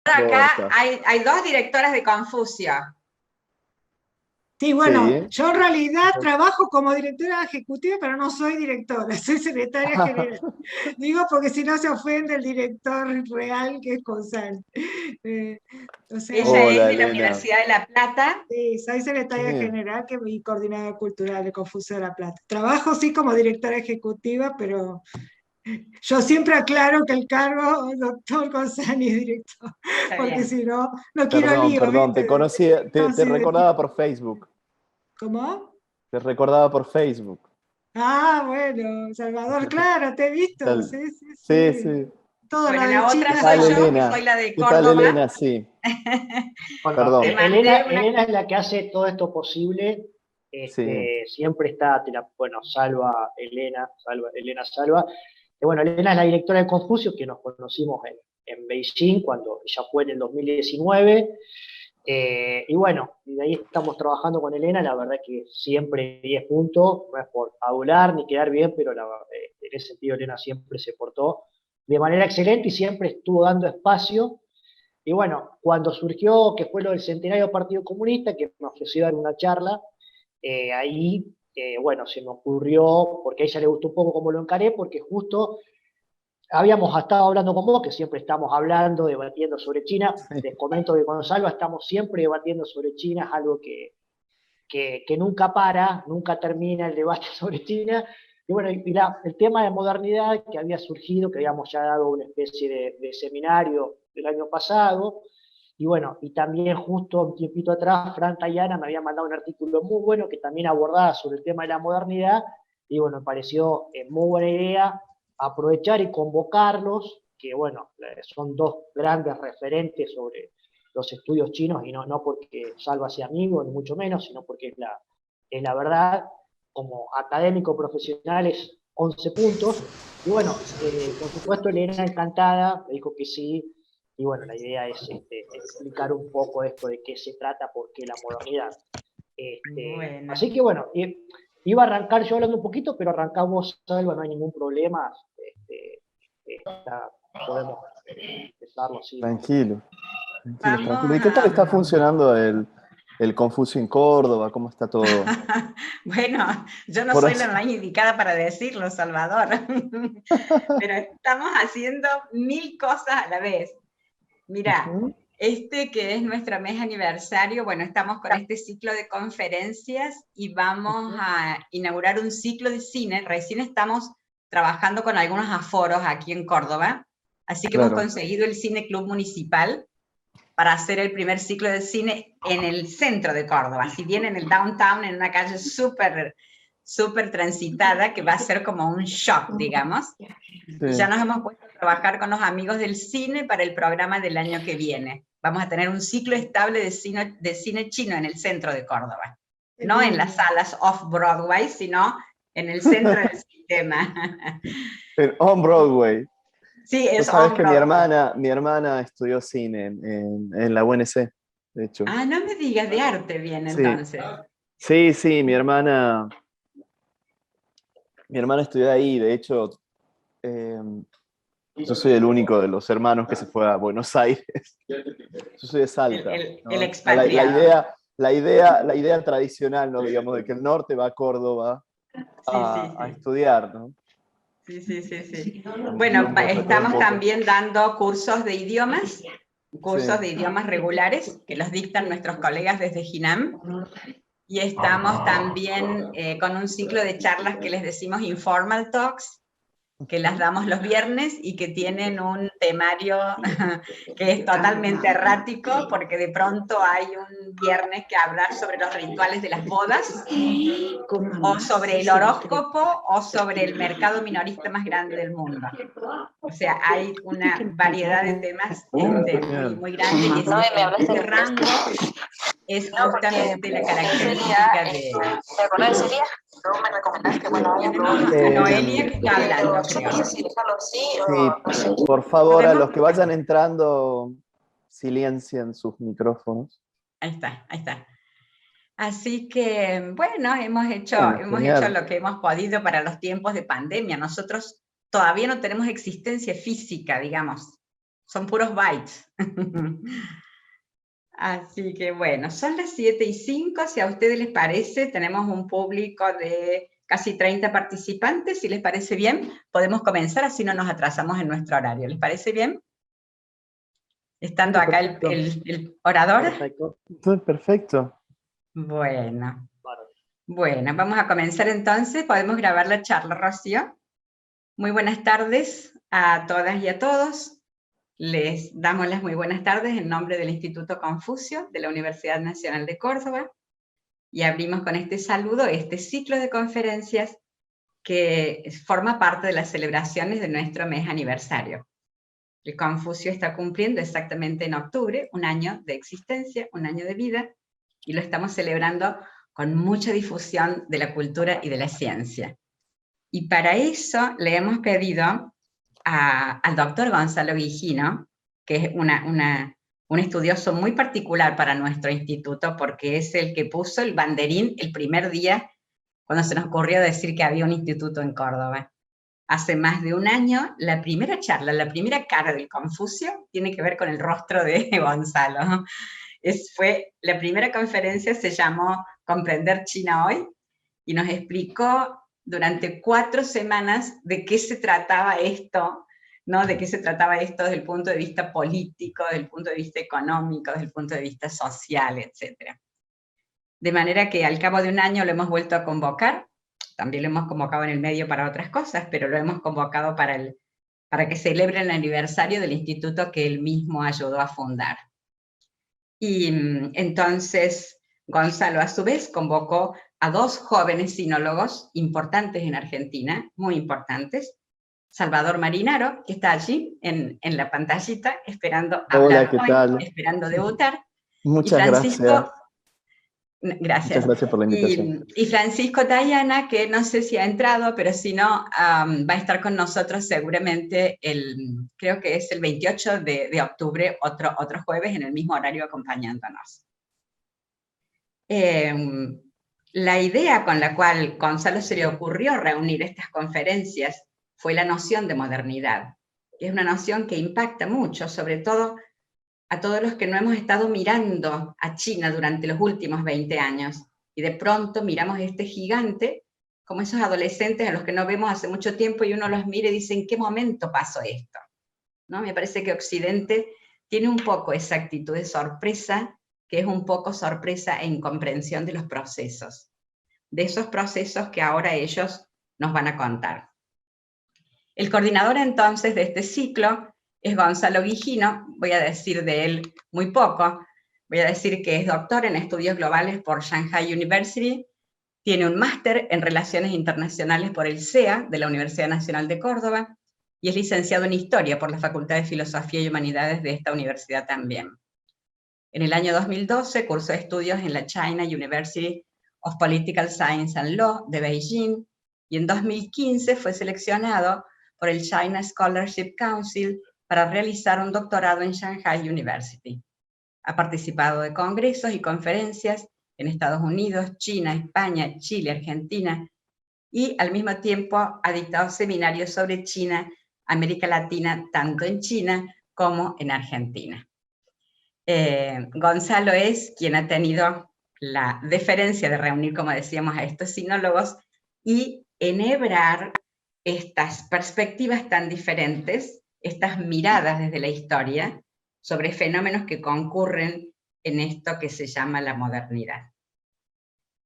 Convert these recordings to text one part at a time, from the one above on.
acá hay dos directoras de Confucio. Sí, bueno, Sí. yo en realidad trabajo como directora ejecutiva, pero no soy directora, soy secretaria general. Digo porque si no se ofende el director real, que es Consal. O sea, Ella es Hola, de la Elena. Universidad de La Plata. sí, soy secretaria Sí. general y coordinadora cultural de Confucio de La Plata. Trabajo sí como directora ejecutiva, pero yo siempre aclaro que el cargo doctor Consani es director, Está porque bien. si no, no quiero lío, Perdón, ¿viste? te conocía, te Entonces, recordaba por Facebook. ¿cómo? Te recordaba por Facebook. Ah, bueno, Salvador, claro, te he visto, sí, sí, Sí, sí. sí. Todo Bueno, lo de la China. otra ¿Qué soy tal, yo, que Elena? soy la de ¿Qué tal, Córdoba. Elena? Sí. Bueno, Perdón. Te mandé una... Elena es la que hace todo esto posible. Sí. Siempre está, bueno, Salva. Bueno, Elena es la directora de Confucio, que nos conocimos en Beijing, cuando ya fue en el 2019. Y bueno, y de ahí estamos trabajando con Elena, la verdad que siempre 10 puntos, no es por adular ni quedar bien, pero en ese sentido Elena siempre se portó de manera excelente y siempre estuvo dando espacio. Y bueno, cuando surgió, que fue lo del centenario del Partido Comunista, que me ofreció dar una charla, ahí, bueno, se me ocurrió, porque a ella le gustó un poco cómo lo encaré, porque justo habíamos estado hablando con vos, que siempre estamos hablando, debatiendo sobre China. Les comento que con Salva estamos siempre debatiendo sobre China, es algo que nunca para, nunca termina el debate sobre China. Y bueno, el tema de modernidad que había surgido, que habíamos ya dado una especie de seminario el año pasado, y bueno, y también justo un tiempito atrás, Fran Tayana me había mandado un artículo muy bueno que también abordaba sobre el tema de la modernidad, y bueno, me pareció muy buena idea aprovechar y convocarlos, que bueno, son dos grandes referentes sobre los estudios chinos, y no porque Salva sea amigo, ni mucho menos, sino porque es la verdad, como académico profesional es 11 puntos, y bueno, por supuesto Elena encantada, me dijo que sí, y bueno, la idea es explicar un poco esto de qué se trata, por qué la modernidad. Bueno. Así que bueno, iba a arrancar yo hablando un poquito, pero arrancamos, Salva, no hay ningún problema, podemos empezarlo así. Tranquilo. Vamos Tranquilo. ¿Y qué tal está funcionando el Confucio en Córdoba? ¿Cómo está todo? Bueno, yo no Por soy eso. la más indicada para decirlo, Salvador, pero estamos haciendo 1000 cosas a la vez. Mirá, que es nuestro mes aniversario, bueno, estamos con este ciclo de conferencias y vamos a inaugurar un ciclo de cine. Recién estamos trabajando con algunos aforos aquí en Córdoba, así que hemos conseguido el Cine Club Municipal para hacer el primer ciclo de cine en el centro de Córdoba, si bien en el downtown, en una calle súper transitada, que va a ser como un shock, digamos. Sí. Y ya nos hemos puesto a trabajar con los amigos del cine para el programa del año que viene. Vamos a tener un ciclo estable de cine chino en el centro de Córdoba. No en las salas off-Broadway, sino en el centro del sistema. En On Broadway. Sí, es sabes que on-Broadway. mi hermana estudió cine en la UNC, de hecho. Ah, no me digas, de arte viene entonces. Sí, mi hermana estudió ahí, de hecho, yo soy el único de los hermanos que se fue a Buenos Aires. Yo soy de Salta. El expatriado. La idea tradicional, ¿no? Digamos, de que el norte va a Córdoba a estudiar, ¿no? Sí. Bueno, estamos también dando cursos de idiomas, de idiomas regulares, que los dictan nuestros colegas desde Jinam. Y estamos también con un ciclo de charlas que les decimos Informal Talks, que las damos los viernes y que tienen un temario que es totalmente errático, porque de pronto hay un viernes que habla sobre los rituales de las bodas, o sobre el horóscopo, o sobre el mercado minorista más grande del mundo. O sea, hay una variedad de temas muy grande, y ese rango es justamente la característica de... ¿Te acordás de ese día? Tú me recomendaste cuando había Noelia que está hablando, creo. Sí, dejarlo así, sí, por favor, a los que vayan entrando, silencien sus micrófonos. Ahí está. Así que, bueno, hemos hecho lo que hemos podido para los tiempos de pandemia. Nosotros todavía no tenemos existencia física, digamos. son puros bytes. Así que bueno, son las 7:05, si a ustedes les parece, tenemos un público de casi 30 participantes, si les parece bien, podemos comenzar, así no nos atrasamos en nuestro horario. ¿Les parece bien? Estando acá el orador. Perfecto. Perfecto. Bueno, vamos a comenzar entonces, podemos grabar la charla, Rocío. Muy buenas tardes a todas y a todos. Les damos las muy buenas tardes en nombre del Instituto Confucio de la Universidad Nacional de Córdoba y abrimos con este saludo este ciclo de conferencias que forma parte de las celebraciones de nuestro mes aniversario. El Confucio está cumpliendo exactamente en octubre un año de existencia, un año de vida, y lo estamos celebrando con mucha difusión de la cultura y de la ciencia. Y para eso le hemos pedido al doctor Gonzalo Vigino, que es un estudioso muy particular para nuestro instituto, porque es el que puso el banderín el primer día cuando se nos ocurrió decir que había un instituto en Córdoba. Hace más de un año, la primera charla, la primera cara del Confucio tiene que ver con el rostro de Gonzalo. Fue la primera conferencia, se llamó Comprender China Hoy, y nos explicó durante 4 semanas de qué se trataba esto, ¿no? De qué se trataba esto desde el punto de vista político, desde el punto de vista económico, desde el punto de vista social, etc. De manera que al cabo de un año lo hemos vuelto a convocar, también lo hemos convocado en el medio para otras cosas, pero lo hemos convocado para que celebre el aniversario del instituto que él mismo ayudó a fundar. Y entonces Gonzalo a su vez convocó a 2 jóvenes sinólogos importantes en Argentina, muy importantes, Salvador Marinaro, que está allí en la pantallita, esperando hablar hoy, esperando debutar. Muchas gracias. Gracias. Muchas gracias por la invitación. Y Francisco Tayana, que no sé si ha entrado, pero si no, va a estar con nosotros seguramente creo que es el 28 de octubre, otro jueves, en el mismo horario acompañándonos. La idea con la cual Gonzalo se le ocurrió reunir estas conferencias fue la noción de modernidad, que es una noción que impacta mucho, sobre todo a todos los que no hemos estado mirando a China durante los últimos 20 años, y de pronto miramos este gigante, como esos adolescentes a los que no vemos hace mucho tiempo, y uno los mira y dice, ¿en qué momento pasó esto? ¿No? Me parece que Occidente tiene un poco esa actitud de sorpresa, que es un poco sorpresa e incomprensión de los procesos, de esos procesos que ahora ellos nos van a contar. El coordinador entonces de este ciclo es Gonzalo Vigino, voy a decir de él muy poco, voy a decir que es doctor en estudios globales por Shanghai University, tiene un máster en Relaciones Internacionales por el CEA de la Universidad Nacional de Córdoba y es licenciado en Historia por la Facultad de Filosofía y Humanidades de esta universidad también. En el año 2012 cursó estudios en la China University of Political Science and Law de Beijing y en 2015 fue seleccionado por el China Scholarship Council para realizar un doctorado en Shanghai University. Ha participado de congresos y conferencias en Estados Unidos, China, España, Chile, Argentina, y al mismo tiempo ha dictado seminarios sobre China, América Latina, tanto en China como en Argentina. Gonzalo es quien ha tenido la deferencia de reunir, como decíamos, a estos sinólogos y enhebrar estas perspectivas tan diferentes, estas miradas desde la historia sobre fenómenos que concurren en esto que se llama la modernidad.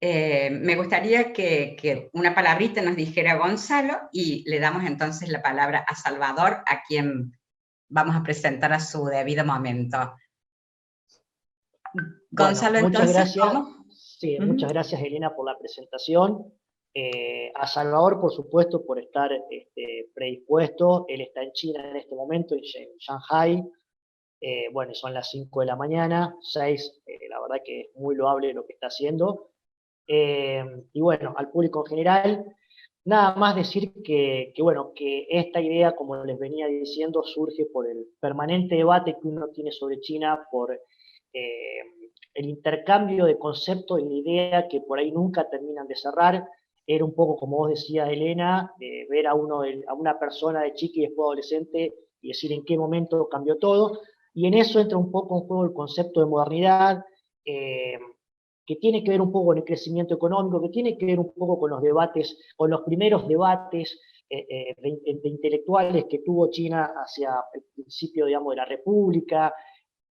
Me gustaría que una palabrita nos dijera Gonzalo y le damos entonces la palabra a Salvador, a quien vamos a presentar a su debido momento. Gonzalo, bueno, muchas entonces, gracias. Sí, muchas gracias, Elena, por la presentación. A Salvador, por supuesto, por estar predispuesto. Él está en China en este momento, en Shanghai. Bueno, son las 5 de la mañana, 6, la verdad que es muy loable lo que está haciendo. Y bueno, al público en general, nada más decir que esta idea, como les venía diciendo, surge por el permanente debate que uno tiene sobre China, por el intercambio de conceptos y de ideas que por ahí nunca terminan de cerrar. Era un poco, como vos decías, Elena, ver a una persona de chica y después adolescente y decir en qué momento cambió todo, y en eso entra un poco en juego el concepto de modernidad, que tiene que ver un poco con el crecimiento económico, que tiene que ver un poco con los debates, con los primeros debates de intelectuales que tuvo China hacia el principio, digamos, de la República,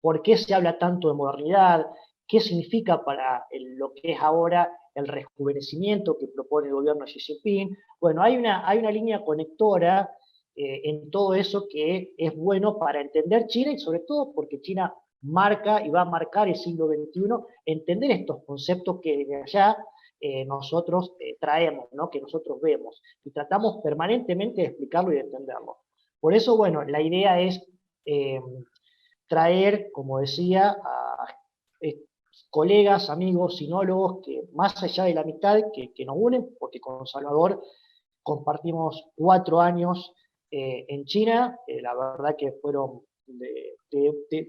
por qué se habla tanto de modernidad, qué significa para lo que es ahora el rejuvenecimiento que propone el gobierno de Xi Jinping. Bueno, hay una línea conectora en todo eso que es bueno para entender China y sobre todo porque China marca y va a marcar el siglo XXI, entender estos conceptos que de allá nosotros traemos, ¿no? Que nosotros vemos, y tratamos permanentemente de explicarlo y de entenderlo. Por eso, bueno, la idea es traer, como decía, a colegas, amigos, sinólogos, que más allá de la amistad que nos unen, porque con Salvador compartimos 4 años en China, la verdad que fueron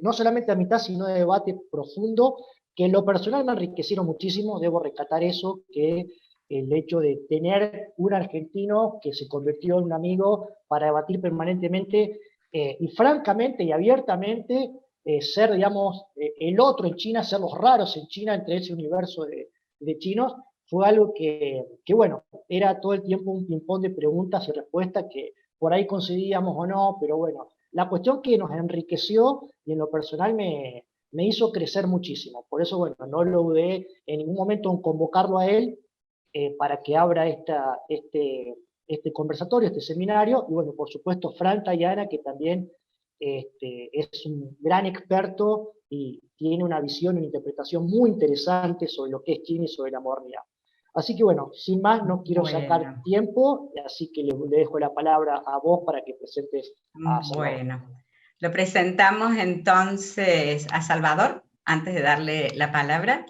no solamente de amistad, sino de debate profundo, que en lo personal me enriquecieron muchísimo, debo rescatar eso, que el hecho de tener un argentino que se convirtió en un amigo para debatir permanentemente y francamente y abiertamente ser, digamos, el otro en China, ser los raros en China entre ese universo de chinos, fue algo que, bueno, era todo el tiempo un ping-pong de preguntas y respuestas que por ahí coincidíamos o no, pero bueno, la cuestión que nos enriqueció y en lo personal me hizo crecer muchísimo. Por eso, bueno, no lo dudé en ningún momento en convocarlo a él para que abra este conversatorio, este seminario, y bueno, por supuesto, Fran Tayana, que también es un gran experto y tiene una visión y una interpretación muy interesante sobre lo que es China y sobre la modernidad. Así que bueno, sin más, no quiero sacar tiempo, así que le dejo la palabra a vos para que presentes a Salvador. Bueno, lo presentamos entonces a Salvador, antes de darle la palabra.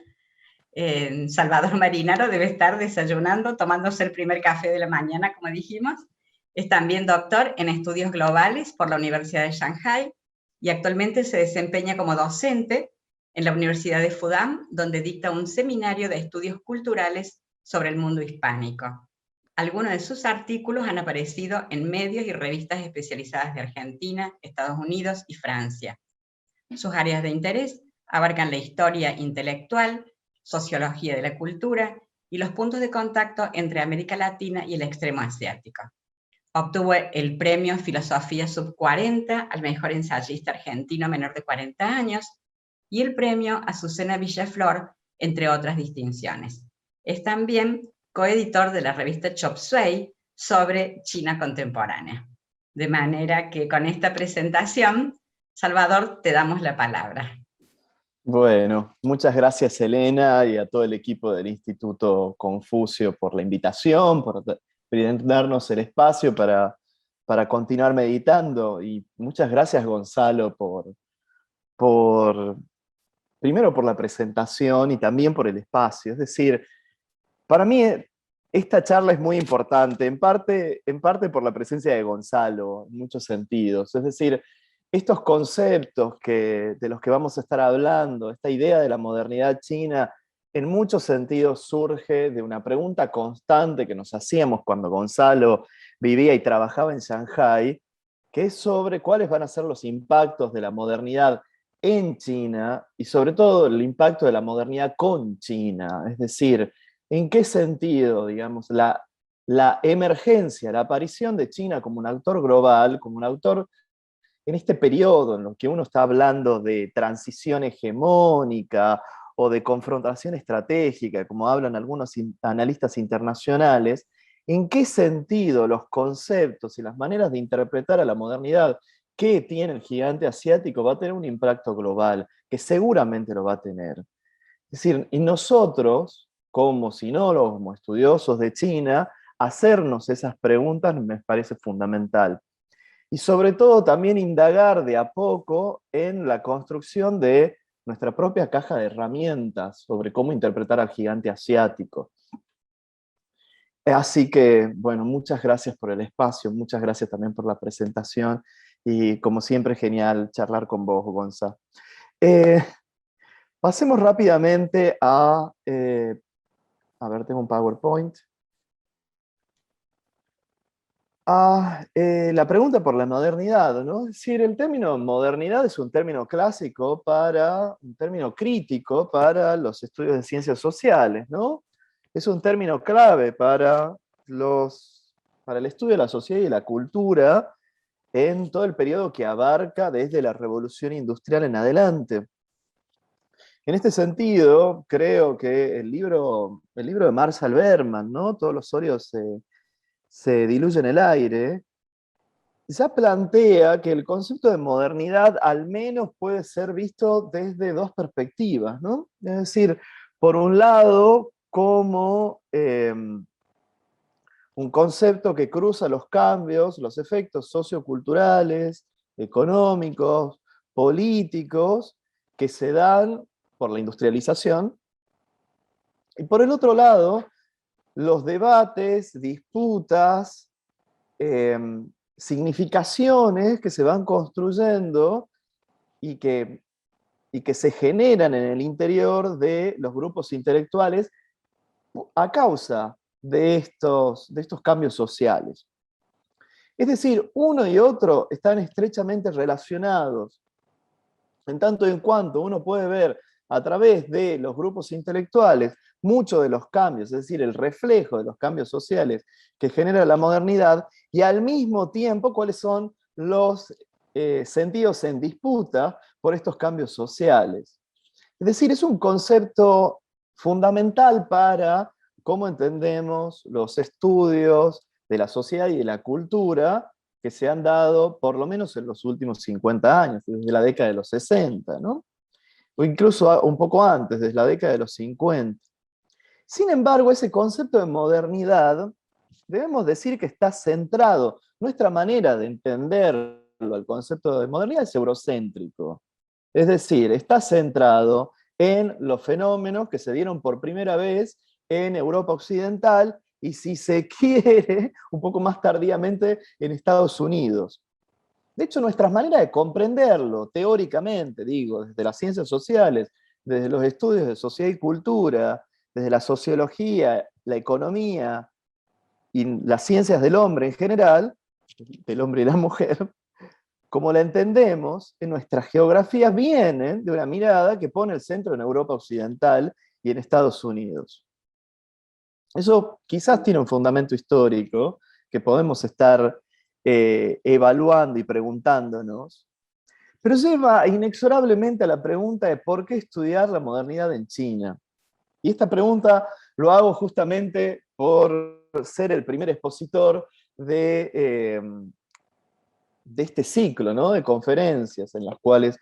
Salvador Marinaro debe estar desayunando, tomándose el primer café de la mañana, como dijimos. Es también doctor en estudios globales por la Universidad de Shanghái y actualmente se desempeña como docente en la Universidad de Fudan, donde dicta un seminario de estudios culturales sobre el mundo hispánico. Algunos de sus artículos han aparecido en medios y revistas especializadas de Argentina, Estados Unidos y Francia. Sus áreas de interés abarcan la historia intelectual, sociología de la cultura y los puntos de contacto entre América Latina y el extremo asiático. Obtuvo el premio Filosofía Sub-40 al mejor ensayista argentino menor de 40 años y el premio Azucena Villaflor, entre otras distinciones. Es también coeditor de la revista Chop Suey sobre China contemporánea. De manera que con esta presentación, Salvador, te damos la palabra. Bueno, muchas gracias Elena y a todo el equipo del Instituto Confucio por la invitación, por brindarnos el espacio para continuar meditando, y muchas gracias Gonzalo primero por la presentación y también por el espacio. Es decir, para mí esta charla es muy importante, en parte por la presencia de Gonzalo, en muchos sentidos. Es decir, estos conceptos de los que vamos a estar hablando, esta idea de la modernidad china, en muchos sentidos surge de una pregunta constante que nos hacíamos cuando Gonzalo vivía y trabajaba en Shanghái, que es sobre cuáles van a ser los impactos de la modernidad en China y sobre todo el impacto de la modernidad con China. Es decir, ¿en qué sentido, digamos, la emergencia, la aparición de China como un actor global, como un actor en este periodo en lo que uno está hablando de transición hegemónica o de confrontación estratégica, como hablan algunos analistas internacionales, ¿en qué sentido los conceptos y las maneras de interpretar a la modernidad que tiene el gigante asiático va a tener un impacto global, que seguramente lo va a tener? Es decir, y nosotros, como sinólogos, como estudiosos de China, hacernos esas preguntas me parece fundamental. Y sobre todo también indagar de a poco en la construcción de nuestra propia caja de herramientas sobre cómo interpretar al gigante asiático. Así que, bueno, muchas gracias por el espacio, muchas gracias también por la presentación, y como siempre genial charlar con vos, Gonza. Pasemos rápidamente a ver, tengo un PowerPoint. La pregunta por la modernidad, ¿no? Es decir, el término modernidad es un término clásico un término crítico para los estudios de ciencias sociales, ¿no? Es un término clave para el estudio de la sociedad y la cultura en todo el periodo que abarca desde la Revolución Industrial en adelante. En este sentido, creo que el libro de Marshall Berman, ¿no? Todos los óleos se diluyen en el aire, ya plantea que el concepto de modernidad al menos puede ser visto desde dos perspectivas, ¿no? Es decir, por un lado, como un concepto que cruza los cambios, los efectos socioculturales, económicos, políticos, que se dan por la industrialización, y por el otro lado, los debates, disputas, significaciones que se van construyendo y que se generan en el interior de los grupos intelectuales a causa de estos cambios sociales. Es decir, uno y otro están estrechamente relacionados, en tanto en cuanto uno puede ver a través de los grupos intelectuales muchos de los cambios, es decir, el reflejo de los cambios sociales que genera la modernidad, y al mismo tiempo cuáles son los sentidos en disputa por estos cambios sociales. Es decir, es un concepto fundamental para cómo entendemos los estudios de la sociedad y de la cultura que se han dado por lo menos en los últimos 50 años, desde la década de los 60, ¿no? O incluso un poco antes, desde la década de los 50. Sin embargo, ese concepto de modernidad, debemos decir que está centrado, nuestra manera de entenderlo, el concepto de modernidad es eurocéntrico. Es decir, está centrado en los fenómenos que se dieron por primera vez en Europa Occidental y, si se quiere, un poco más tardíamente en Estados Unidos. De hecho, nuestras maneras de comprenderlo, teóricamente, digo, desde las ciencias sociales, desde los estudios de sociedad y cultura, desde la sociología, la economía y las ciencias del hombre en general, del hombre y la mujer, como la entendemos, en nuestras geografías vienen de una mirada que pone el centro en Europa Occidental y en Estados Unidos. Eso quizás tiene un fundamento histórico que podemos estar evaluando y preguntándonos, pero lleva inexorablemente a la pregunta de por qué estudiar la modernidad en China. Y esta pregunta lo hago justamente por ser el primer expositor de este ciclo, ¿no? De conferencias en las cuales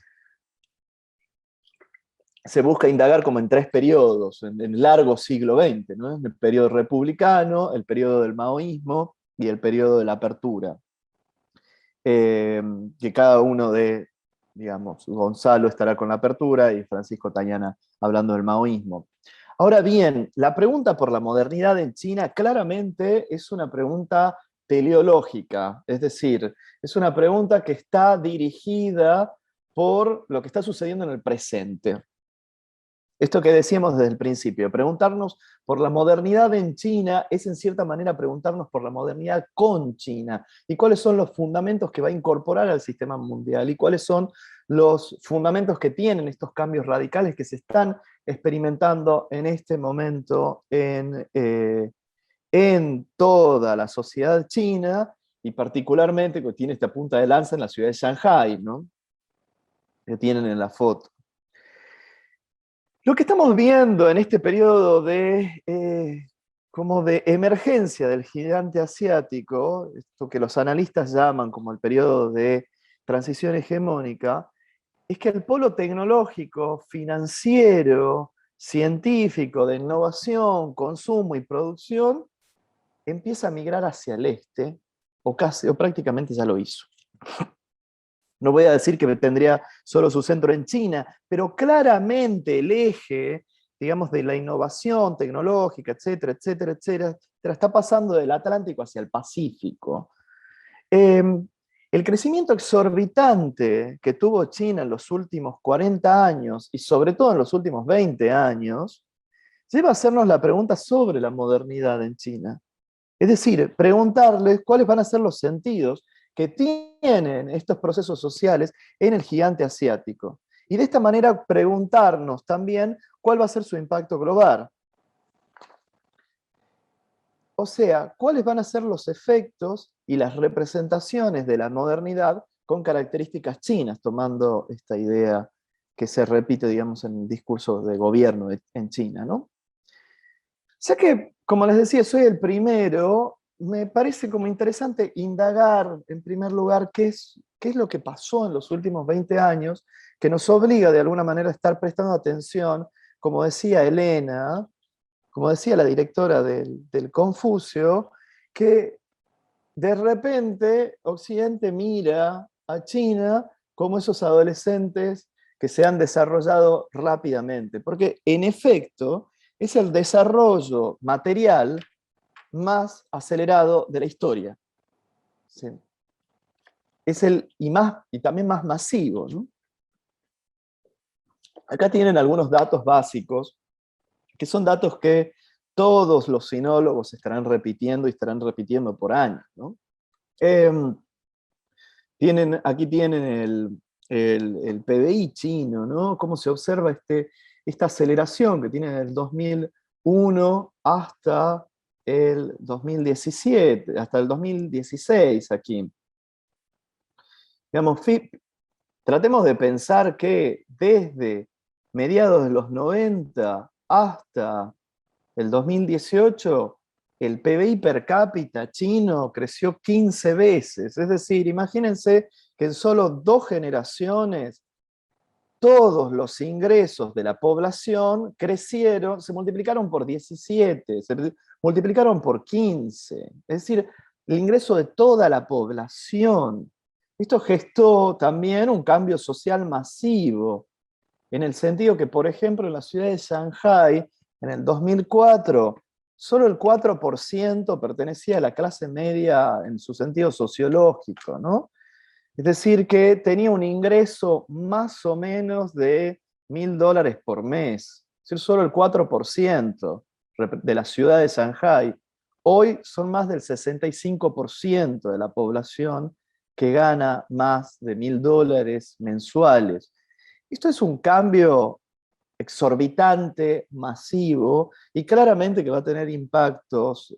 se busca indagar como en tres periodos, en el largo siglo XX, ¿no? El periodo republicano, el periodo del maoísmo y el periodo de la apertura. Que cada uno de, digamos, Gonzalo estará con la apertura y Francisco Tañana hablando del maoísmo. Ahora bien, la pregunta por la modernidad en China claramente es una pregunta teleológica, es decir, es una pregunta que está dirigida por lo que está sucediendo en el presente. Esto que decíamos desde el principio, preguntarnos por la modernidad en China es en cierta manera preguntarnos por la modernidad con China y cuáles son los fundamentos que va a incorporar al sistema mundial y cuáles son los fundamentos que tienen estos cambios radicales que se están experimentando en este momento en toda la sociedad china y particularmente que tiene esta punta de lanza en la ciudad de Shanghái, ¿no? Que tienen en la foto. Lo que estamos viendo en este periodo como de emergencia del gigante asiático, esto que los analistas llaman como el periodo de transición hegemónica, es que el polo tecnológico, financiero, científico, de innovación, consumo y producción, empieza a migrar hacia el este, o prácticamente ya lo hizo. No voy a decir que tendría solo su centro en China, pero claramente el eje, digamos, de la innovación tecnológica, etcétera, etcétera, etcétera, está pasando del Atlántico hacia el Pacífico. El crecimiento exorbitante que tuvo China en los últimos 40 años, y sobre todo en los últimos 20 años, lleva a hacernos la pregunta sobre la modernidad en China. Es decir, preguntarles cuáles van a ser los sentidos que tienen estos procesos sociales en el gigante asiático. Y de esta manera preguntarnos también cuál va a ser su impacto global. O sea, cuáles van a ser los efectos y las representaciones de la modernidad con características chinas, tomando esta idea que se repite, digamos, en el discurso de gobierno en China, ¿no? O sea que, como les decía, soy el primero, me parece como interesante indagar, en primer lugar, qué es lo que pasó en los últimos 20 años, que nos obliga de alguna manera a estar prestando atención, como decía Elena, como decía la directora del Confucio, que de repente Occidente mira a China como esos adolescentes que se han desarrollado rápidamente, porque en efecto es el desarrollo material más acelerado de la historia. ¿Sí? Es y también más masivo, ¿no? Acá tienen algunos datos básicos, que son datos que todos los sinólogos estarán repitiendo y estarán repitiendo por años, ¿no? Aquí tienen el PBI chino, ¿no? Cómo se observa esta aceleración que tiene del 2001 hasta el 2017, hasta el 2016 aquí. Digamos, tratemos de pensar que desde mediados de los 90 hasta el 2018, el PBI per cápita chino creció 15 veces. Es decir, imagínense que en solo 2 generaciones todos los ingresos de la población crecieron, se multiplicaron por 17, se multiplicaron por 15. Es decir, el ingreso de toda la población. Esto gestó también un cambio social masivo, en el sentido que, por ejemplo, en la ciudad de Shanghái, en el 2004, solo el 4% pertenecía a la clase media en su sentido sociológico, ¿no? Es decir, que tenía un ingreso más o menos de $1.000 por mes. Es decir, solo el 4% de la ciudad de Shanghái. Hoy son más del 65% de la población que gana más de $1.000 mensuales. Esto es un cambio exorbitante, masivo, y claramente que va a tener impactos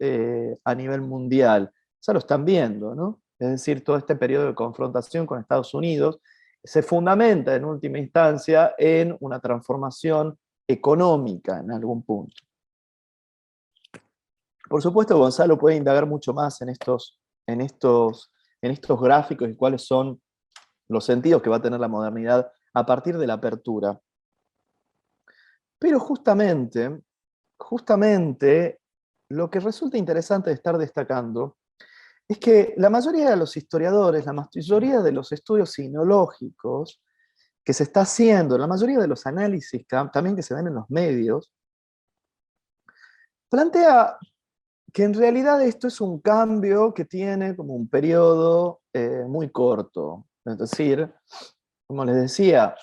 a nivel mundial. Ya lo están viendo, ¿no? Es decir, todo este periodo de confrontación con Estados Unidos se fundamenta en última instancia en una transformación económica en algún punto. Por supuesto, Gonzalo puede indagar mucho más en estos gráficos y cuáles son los sentidos que va a tener la modernidad a partir de la apertura. Pero justamente, lo que resulta interesante de estar destacando es que la mayoría de los historiadores, la mayoría de los estudios sinológicos que se está haciendo, la mayoría de los análisis también que se ven en los medios, plantea que en realidad esto es un cambio que tiene como un periodo muy corto. Es decir, como les decía,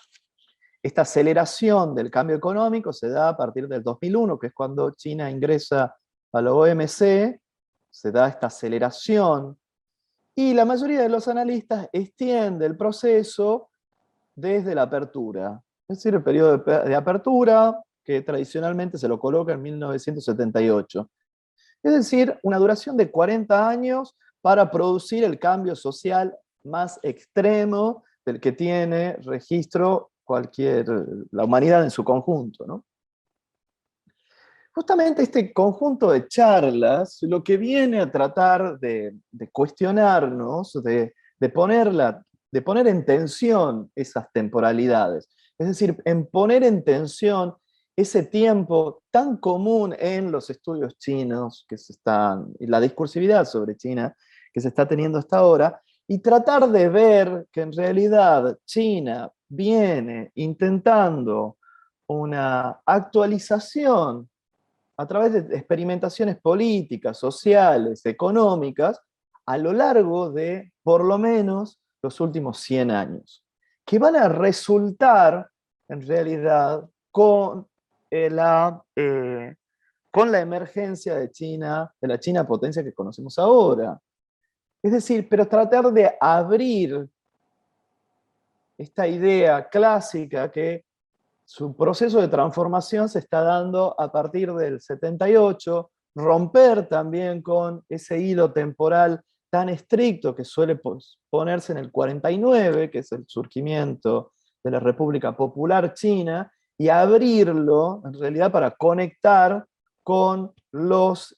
esta aceleración del cambio económico se da a partir del 2001, que es cuando China ingresa a la OMC, se da esta aceleración, y la mayoría de los analistas extiende el proceso desde la apertura. Es decir, el periodo de apertura, que tradicionalmente se lo coloca en 1978. Es decir, una duración de 40 años para producir el cambio social más extremo del que tiene registro la humanidad en su conjunto, ¿no? Justamente este conjunto de charlas lo que viene a tratar de cuestionarnos, de poner en tensión esas temporalidades. Es decir, en poner en tensión ese tiempo tan común en los estudios chinos y la discursividad sobre China que se está teniendo hasta ahora, y tratar de ver que en realidad China viene intentando una actualización a través de experimentaciones políticas, sociales, económicas, a lo largo de por lo menos los últimos 100 años, que van a resultar en realidad con con la emergencia de China, de la China potencia que conocemos ahora. Es decir, pero tratar de abrir esta idea clásica que su proceso de transformación se está dando a partir del 78, romper también con ese hilo temporal tan estricto que suele ponerse en el 49, que es el surgimiento de la República Popular China, y abrirlo en realidad para conectar con los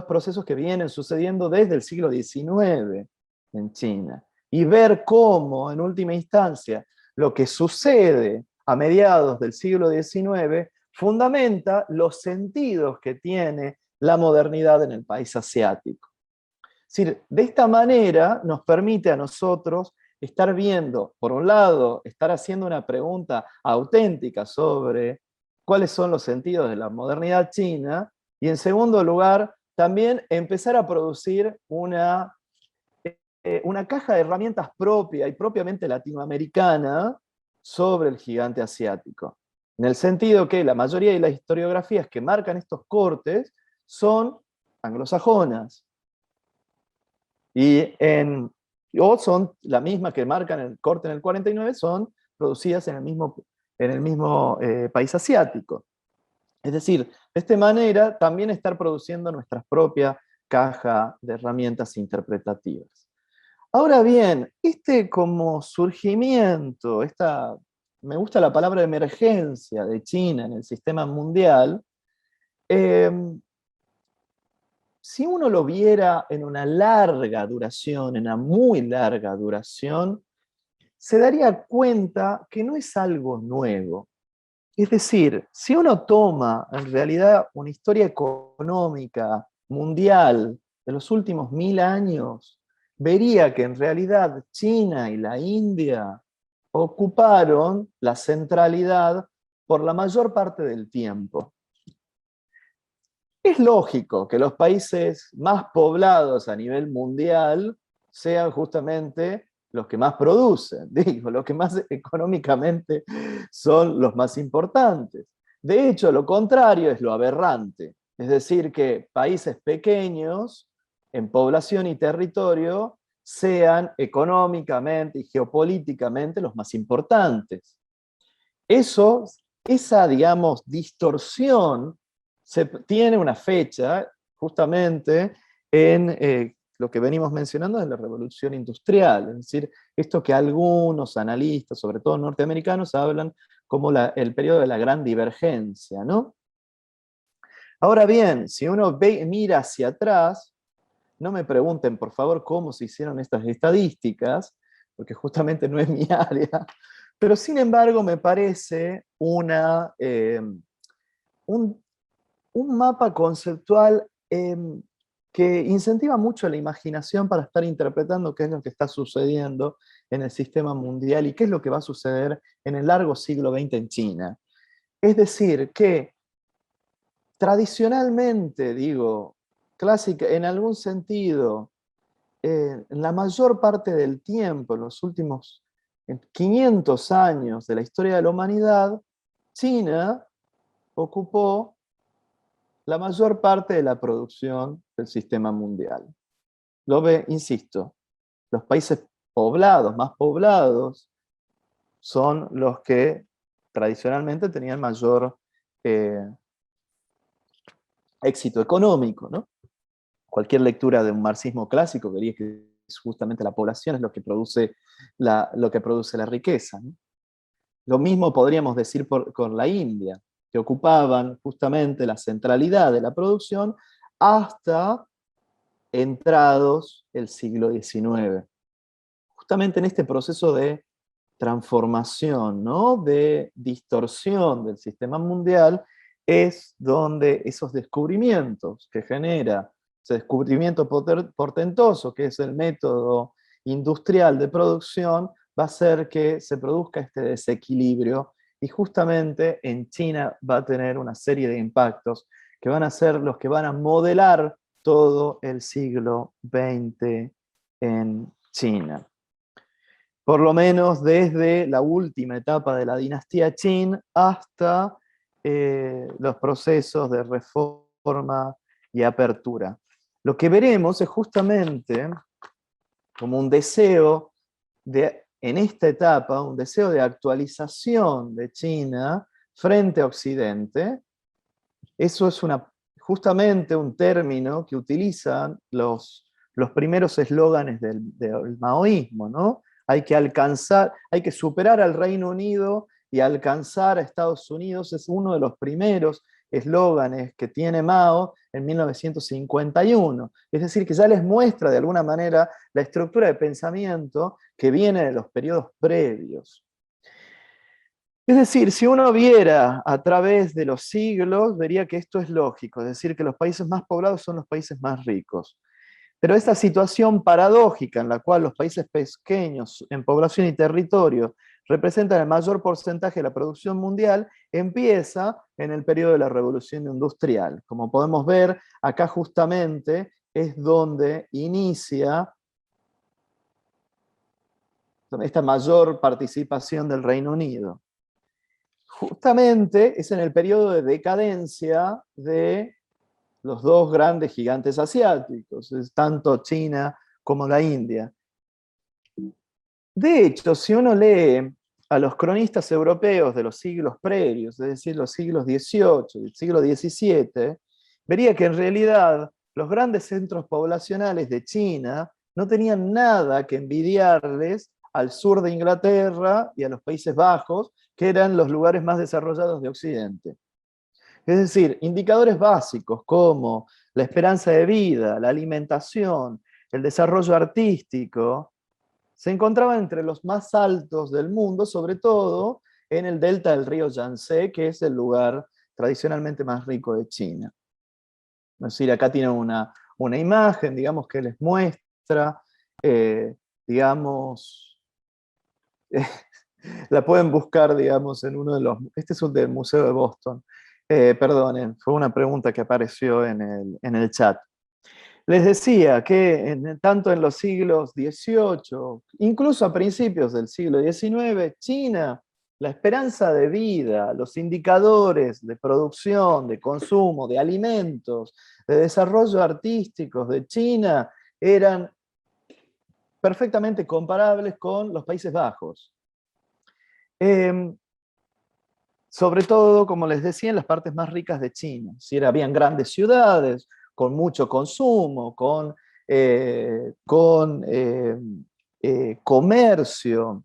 procesos que vienen sucediendo desde el siglo XIX en China. Y ver cómo, en última instancia, lo que sucede a mediados del siglo XIX fundamenta los sentidos que tiene la modernidad en el país asiático. Es decir, de esta manera nos permite a nosotros estar viendo, por un lado, estar haciendo una pregunta auténtica sobre cuáles son los sentidos de la modernidad china, y en segundo lugar, también empezar a producir una caja de herramientas propia y propiamente latinoamericana sobre el gigante asiático. En el sentido que la mayoría de las historiografías que marcan estos cortes son anglosajonas. O son la misma que marcan el corte en el 49, son producidas en el mismo país asiático. Es decir, de esta manera también estar produciendo nuestra propia caja de herramientas interpretativas. Ahora bien, como surgimiento, me gusta la palabra emergencia de China en el sistema mundial, si uno lo viera en una larga duración, en una muy larga duración, se daría cuenta que no es algo nuevo. Es decir, si uno toma en realidad una historia económica mundial de los últimos 1000 años, vería que en realidad China y la India ocuparon la centralidad por la mayor parte del tiempo. Es lógico que los países más poblados a nivel mundial sean justamente los que más producen, los que más económicamente son los más importantes. De hecho, lo contrario es lo aberrante. Es decir, que países pequeños en población y territorio sean económicamente y geopolíticamente los más importantes. Esa, digamos, distorsión tiene una fecha justamente en lo que venimos mencionando de la revolución industrial, es decir, esto que algunos analistas, sobre todo norteamericanos, hablan como el periodo de la gran divergencia, ¿no? Ahora bien, si uno mira hacia atrás, no me pregunten por favor cómo se hicieron estas estadísticas, porque justamente no es mi área, pero sin embargo me parece un mapa conceptual que incentiva mucho la imaginación para estar interpretando qué es lo que está sucediendo en el sistema mundial y qué es lo que va a suceder en el largo siglo XX en China. Es decir, que tradicionalmente, clásica, en algún sentido, en la mayor parte del tiempo, en los últimos 500 años de la historia de la humanidad, China ocupó la mayor parte de la producción del sistema mundial. Insisto, los países poblados, más poblados, son los que tradicionalmente tenían mayor éxito económico, ¿no? Cualquier lectura de un marxismo clásico vería que justamente la población es lo que produce la riqueza, ¿no? Lo mismo podríamos decir con la India, que ocupaban justamente la centralidad de la producción hasta entrados el siglo XIX. Justamente en este proceso de transformación, ¿no? De distorsión del sistema mundial, es donde esos descubrimientos que genera, ese descubrimiento portentoso, que es el método industrial de producción, va a hacer que se produzca este desequilibrio, y justamente en China va a tener una serie de impactos que van a ser los que van a modelar todo el siglo XX en China. Por lo menos desde la última etapa de la dinastía Qin hasta los procesos de reforma y apertura. Lo que veremos es justamente como un deseo en esta etapa, un deseo de actualización de China frente a Occidente. Eso es justamente un término que utilizan los primeros eslóganes del maoísmo, ¿no? Hay que superar al Reino Unido y alcanzar a Estados Unidos. Es uno de los primeros eslóganes que tiene Mao en 1951. Es decir, que ya les muestra de alguna manera la estructura de pensamiento que viene de los periodos previos. Es decir, si uno viera a través de los siglos, vería que esto es lógico, es decir, que los países más poblados son los países más ricos. Pero esta situación paradójica en la cual los países pequeños en población y territorio representan el mayor porcentaje de la producción mundial, empieza en el periodo de la Revolución Industrial. Como podemos ver, acá justamente es donde inicia esta mayor participación del Reino Unido. Justamente es en el periodo de decadencia de los dos grandes gigantes asiáticos, tanto China como la India. De hecho, si uno lee a los cronistas europeos de los siglos previos, es decir, los siglos XVIII y el siglo XVII, vería que en realidad los grandes centros poblacionales de China no tenían nada que envidiarles al sur de Inglaterra y a los Países Bajos, que eran los lugares más desarrollados de Occidente. Es decir, indicadores básicos como la esperanza de vida, la alimentación, el desarrollo artístico, se encontraban entre los más altos del mundo, sobre todo en el delta del río Yangtze, que es el lugar tradicionalmente más rico de China. Es decir, acá tienen una imagen, digamos, que les muestra, digamos, la pueden buscar, digamos, en uno de los... Este es un del Museo de Boston. Perdonen, fue una pregunta que apareció en el chat. Les decía que tanto en los siglos XVIII, incluso a principios del siglo XIX, China, la esperanza de vida, los indicadores de producción, de consumo, de alimentos, de desarrollo artísticos de China eran perfectamente comparables con los Países Bajos. Sobre todo, como les decía, en las partes más ricas de China. Si habían grandes ciudades, con mucho consumo, con comercio.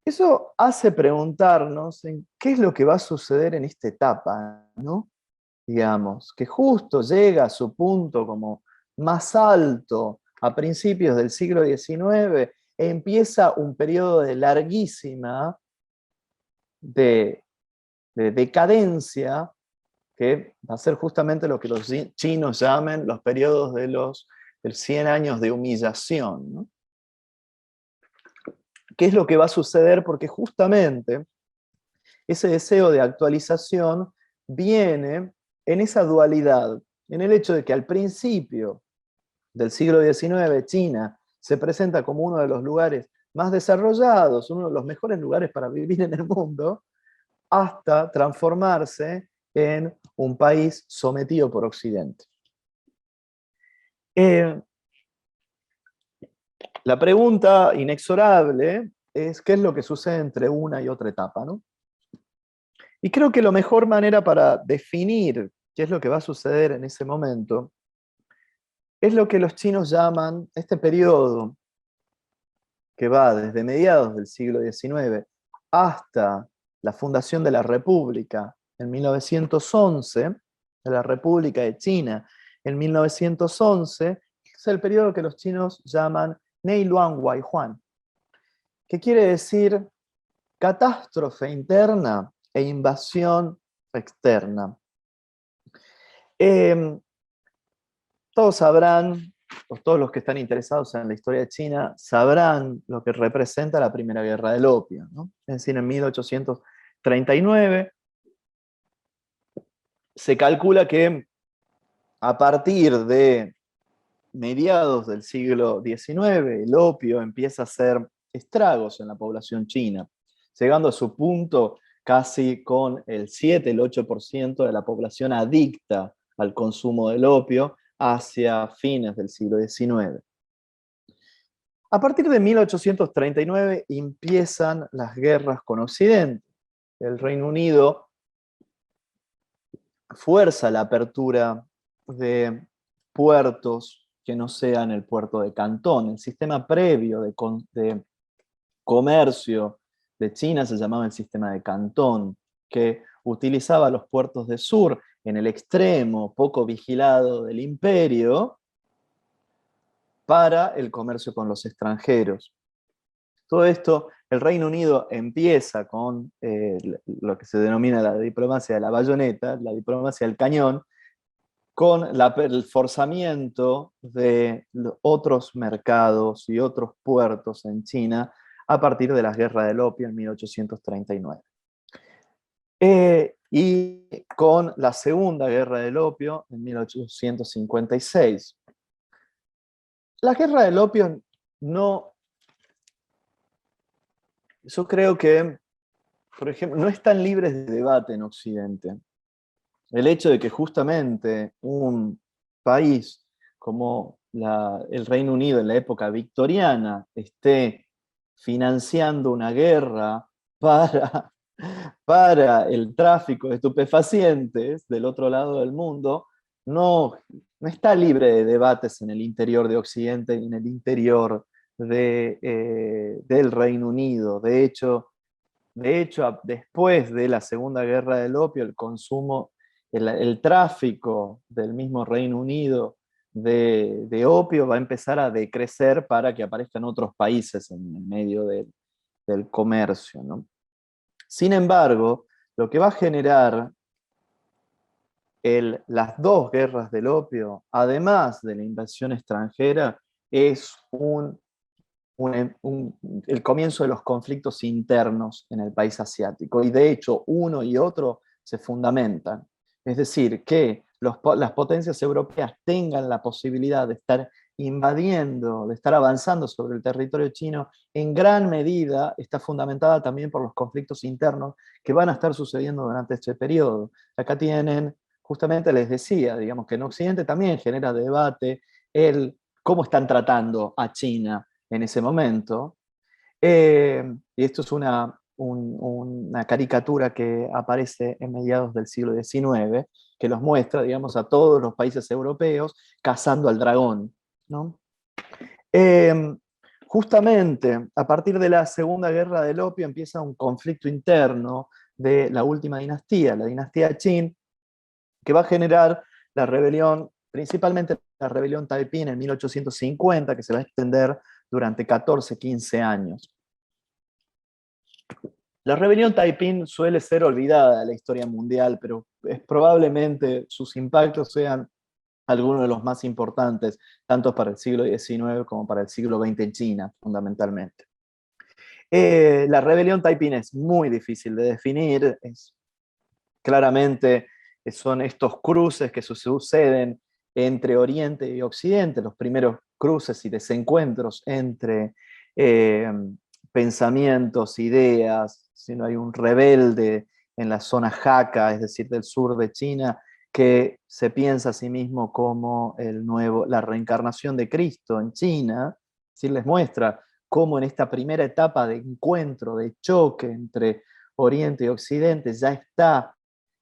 Eso hace preguntarnos en qué es lo que va a suceder en esta etapa, ¿no? Digamos, que justo llega a su punto como más alto a principios del siglo XIX, empieza un periodo de larguísima de decadencia, que va a ser justamente lo que los chinos llaman los periodos de los 100 años de humillación, ¿no? ¿Qué es lo que va a suceder? Porque justamente ese deseo de actualización viene en esa dualidad, en el hecho de que al principio del siglo XIX China se presenta como uno de los lugares más desarrollados, uno de los mejores lugares para vivir en el mundo, hasta transformarse en un país sometido por Occidente. La pregunta inexorable es qué es lo que sucede entre una y otra etapa, ¿no? Y creo que la mejor manera para definir qué es lo que va a suceder en ese momento es lo que los chinos llaman este periodo que va desde mediados del siglo XIX hasta la fundación de la República en 1911, de la República de China en 1911, es el periodo que los chinos llaman Neiluan Waihuan, que quiere decir catástrofe interna e invasión externa. Todos sabrán, o todos los que están interesados en la historia de China, sabrán lo que representa la Primera Guerra del Opio, ¿no? Es decir, en 1839 se calcula que a partir de mediados del siglo XIX, el opio empieza a hacer estragos en la población china, llegando a su punto casi con el 7, el 8% de la población adicta al consumo del opio hacia fines del siglo XIX. A partir de 1839 empiezan las guerras con Occidente. El Reino Unido fuerza la apertura de puertos que no sean el puerto de Cantón. El sistema previo de comercio de China se llamaba el sistema de Cantón, que utilizaba los puertos de sur en el extremo poco vigilado del imperio para el comercio con los extranjeros. Todo esto, el Reino Unido empieza con lo que se denomina la diplomacia de la bayoneta, la diplomacia del cañón, con el forzamiento de otros mercados y otros puertos en China a partir de las guerras del opio en 1839. Y con la Segunda Guerra del Opio en 1856. La Guerra del Opio no... Yo creo que, por ejemplo, no están libres de debate en Occidente. El hecho de que justamente un país como el Reino Unido en la época victoriana esté financiando una guerra para el tráfico de estupefacientes del otro lado del mundo, no está libre de debates en el interior de Occidente y en el interior del Reino Unido. De hecho, después de la Segunda Guerra del Opio, el consumo, el tráfico del mismo Reino Unido de opio va a empezar a decrecer para que aparezcan otros países en medio del comercio, ¿no? Sin embargo, lo que va a generar las dos guerras del opio, además de la invasión extranjera, es el comienzo de los conflictos internos en el país asiático. Y de hecho, uno y otro se fundamentan. Es decir, que las potencias europeas tengan la posibilidad de estar invadiendo, de estar avanzando sobre el territorio chino, en gran medida está fundamentada también por los conflictos internos que van a estar sucediendo durante este periodo. Acá tienen, justamente les decía, digamos que en Occidente también genera debate cómo están tratando a China en ese momento. Y esto es una caricatura que aparece en mediados del siglo XIX, que los muestra, digamos, a todos los países europeos cazando al dragón, ¿no? Justamente, a partir de la Segunda Guerra del Opio empieza un conflicto interno de la última dinastía, la dinastía Qin, que va a generar la rebelión, principalmente la rebelión Taiping en 1850, que se va a extender durante 14, 15 años. La rebelión Taiping suele ser olvidada de la historia mundial, pero probablemente sus impactos sean algunos de los más importantes, tanto para el siglo XIX como para el siglo XX en China, fundamentalmente. La rebelión Taiping es muy difícil de definir, claramente son estos cruces que suceden entre Oriente y Occidente, los primeros cruces y desencuentros entre pensamientos, ideas, sino hay un rebelde en la zona Hakka, es decir, del sur de China, que se piensa a sí mismo como la reencarnación de Cristo en China, ¿sí? Les muestra cómo en esta primera etapa de encuentro, de choque entre Oriente y Occidente, ya está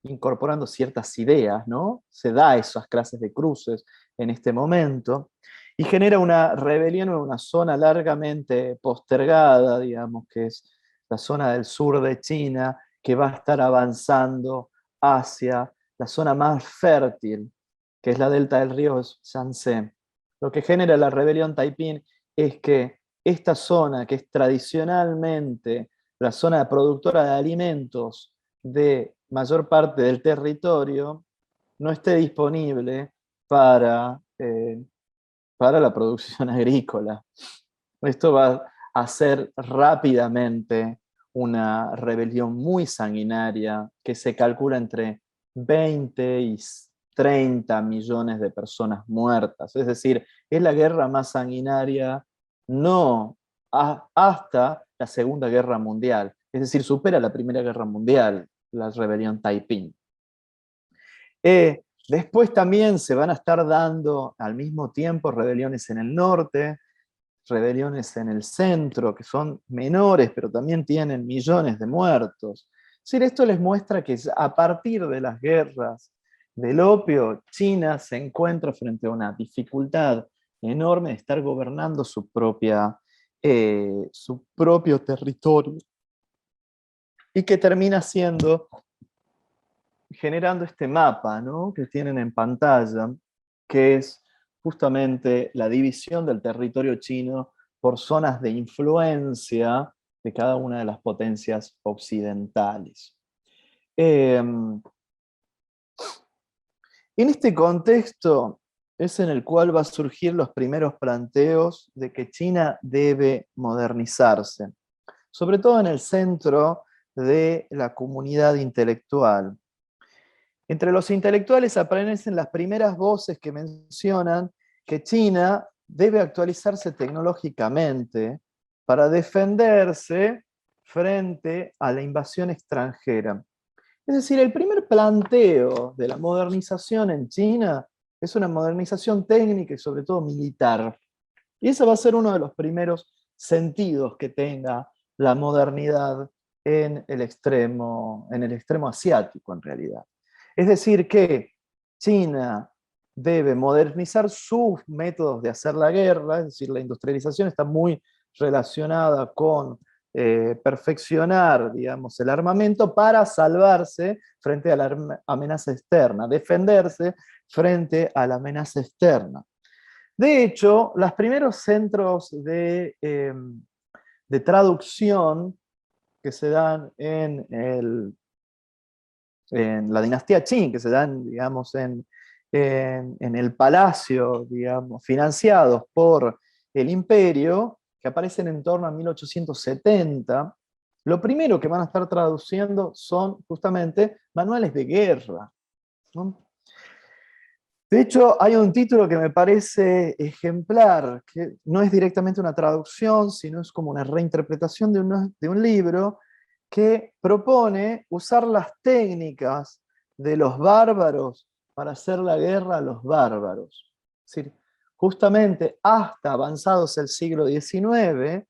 incorporando ciertas ideas, ¿no? Se da esas clases de cruces en este momento, y genera una rebelión en una zona largamente postergada, digamos, que es la zona del sur de China, que va a estar avanzando hacia la zona más fértil, que es la delta del río Yangtze. Lo que genera la rebelión Taiping es que esta zona, que es tradicionalmente la zona productora de alimentos de mayor parte del territorio, no esté disponible para la producción agrícola. Esto va a hacer rápidamente una rebelión muy sanguinaria que se calcula entre 20 y 30 millones de personas muertas. Es decir, es la guerra más sanguinaria hasta la Segunda Guerra Mundial. es decir, supera la Primera Guerra Mundial, la rebelión Taiping. Después también se van a estar dando al mismo tiempo rebeliones en el norte, rebeliones en el centro, que son menores, pero también tienen millones de muertos. Es decir, esto les muestra que a partir de las guerras del opio, China se encuentra frente a una dificultad enorme de estar gobernando su propio territorio, y que termina generando este mapa, ¿no?, que tienen en pantalla, que es justamente la división del territorio chino por zonas de influencia de cada una de las potencias occidentales. En este contexto es en el cual va a surgir los primeros planteos de que China debe modernizarse, sobre todo en el centro de la comunidad intelectual. Entre los intelectuales aparecen las primeras voces que mencionan que China debe actualizarse tecnológicamente para defenderse frente a la invasión extranjera. Es decir, el primer planteo de la modernización en China es una modernización técnica y sobre todo militar. Y ese va a ser uno de los primeros sentidos que tenga la modernidad en el extremo asiático, en realidad. Es decir, que China debe modernizar sus métodos de hacer la guerra, es decir, la industrialización está muy relacionada con perfeccionar, digamos, el armamento para salvarse frente a la amenaza externa, defenderse frente a la amenaza externa. De hecho, los primeros centros de traducción que se dan en la dinastía Qing, que se dan, digamos, en el palacio, digamos, financiados por el imperio, que aparecen en torno a 1870, lo primero que van a estar traduciendo son justamente manuales de guerra, ¿no? De hecho, hay un título que me parece ejemplar, que no es directamente una traducción, sino es como una reinterpretación de un libro que propone usar las técnicas de los bárbaros para hacer la guerra a los bárbaros. Es decir, justamente hasta avanzados el siglo XIX,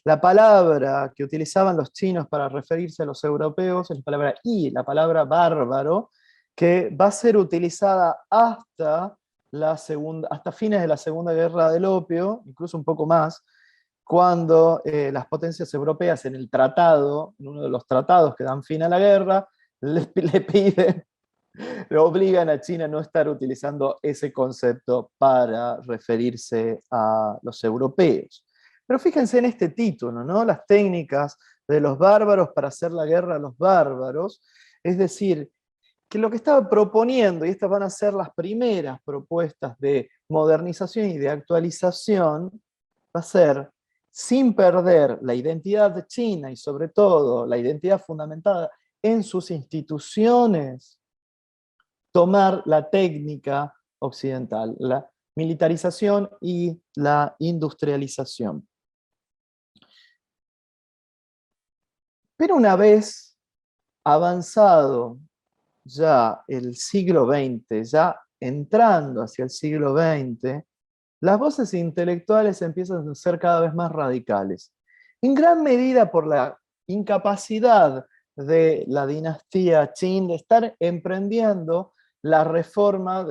la palabra que utilizaban los chinos para referirse a los europeos es la palabra yi, la palabra bárbaro, que va a ser utilizada hasta fines de la Segunda Guerra del Opio, incluso un poco más, cuando las potencias europeas en uno de los tratados que dan fin a la guerra, le obligan a China a no estar utilizando ese concepto para referirse a los europeos. Pero fíjense en este título, ¿no? Las técnicas de los bárbaros para hacer la guerra a los bárbaros, es decir, que lo que estaba proponiendo, y estas van a ser las primeras propuestas de modernización y de actualización, va a ser, sin perder la identidad de China y sobre todo la identidad fundamentada en sus instituciones, tomar la técnica occidental, la militarización y la industrialización. Pero una vez avanzado ya el siglo XX, ya entrando hacia el siglo XX, las voces intelectuales empiezan a ser cada vez más radicales. En gran medida por la incapacidad de la dinastía Qing de estar emprendiendo una reforma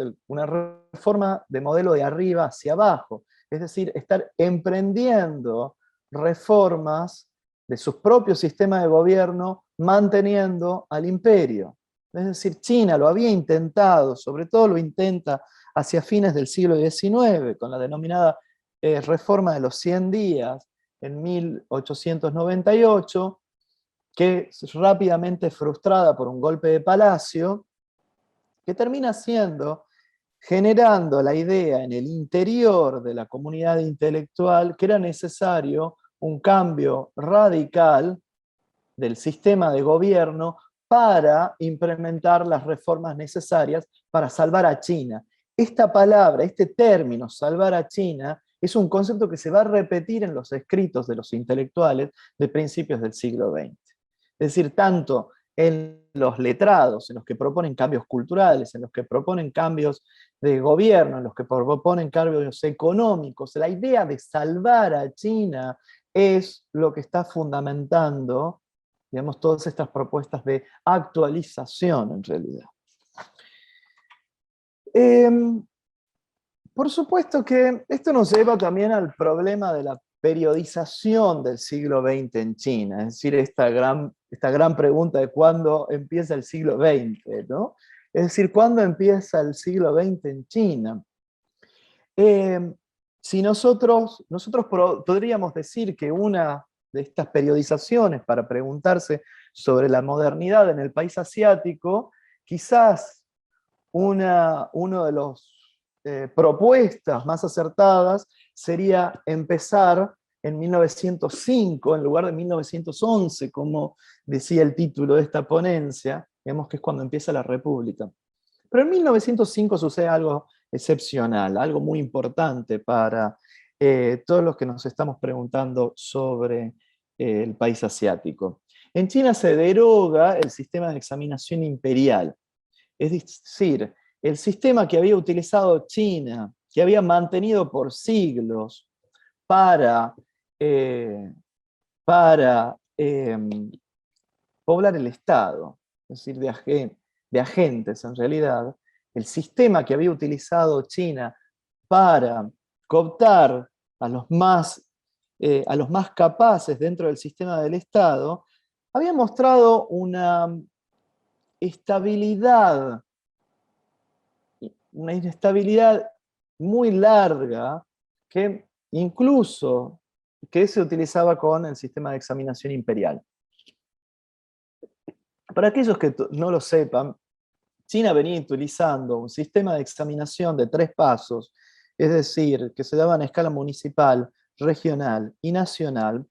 de modelo de arriba hacia abajo. Es decir, estar emprendiendo reformas de sus propios sistemas de gobierno, manteniendo al imperio. Es decir, China lo había intentado, sobre todo lo intenta hacia fines del siglo XIX, con la denominada Reforma de los 100 días, en 1898, que es rápidamente frustrada por un golpe de palacio, que termina generando la idea en el interior de la comunidad intelectual que era necesario un cambio radical del sistema de gobierno para implementar las reformas necesarias para salvar a China. Esta palabra, este término, salvar a China, es un concepto que se va a repetir en los escritos de los intelectuales de principios del siglo XX. Es decir, tanto en los letrados, en los que proponen cambios culturales, en los que proponen cambios de gobierno, en los que proponen cambios económicos. La idea de salvar a China es lo que está fundamentando, digamos, todas estas propuestas de actualización en realidad. Por supuesto que esto nos lleva también al problema de la periodización del siglo XX en China, es decir, esta gran pregunta de cuándo empieza el siglo XX, ¿no? Es decir, ¿cuándo empieza el siglo XX en China? Si nosotros podríamos decir que una de estas periodizaciones para preguntarse sobre la modernidad en el país asiático, quizás una de las propuestas más acertadas sería empezar en 1905 en lugar de 1911, como decía el título de esta ponencia, digamos que es cuando empieza la República. Pero en 1905 sucede algo excepcional, algo muy importante para todos los que nos estamos preguntando sobre el país asiático. En China se deroga el sistema de examinación imperial, es decir, el sistema que había utilizado China, que había mantenido por siglos para poblar el Estado, es decir, de agentes en realidad, el sistema que había utilizado China para cooptar a los más capaces dentro del sistema del Estado, había mostrado una inestabilidad muy larga que incluso se utilizaba con el sistema de examinación imperial. Para aquellos que no lo sepan, China venía utilizando un sistema de examinación de 3 pasos, es decir, que se daba a escala municipal, regional y nacional,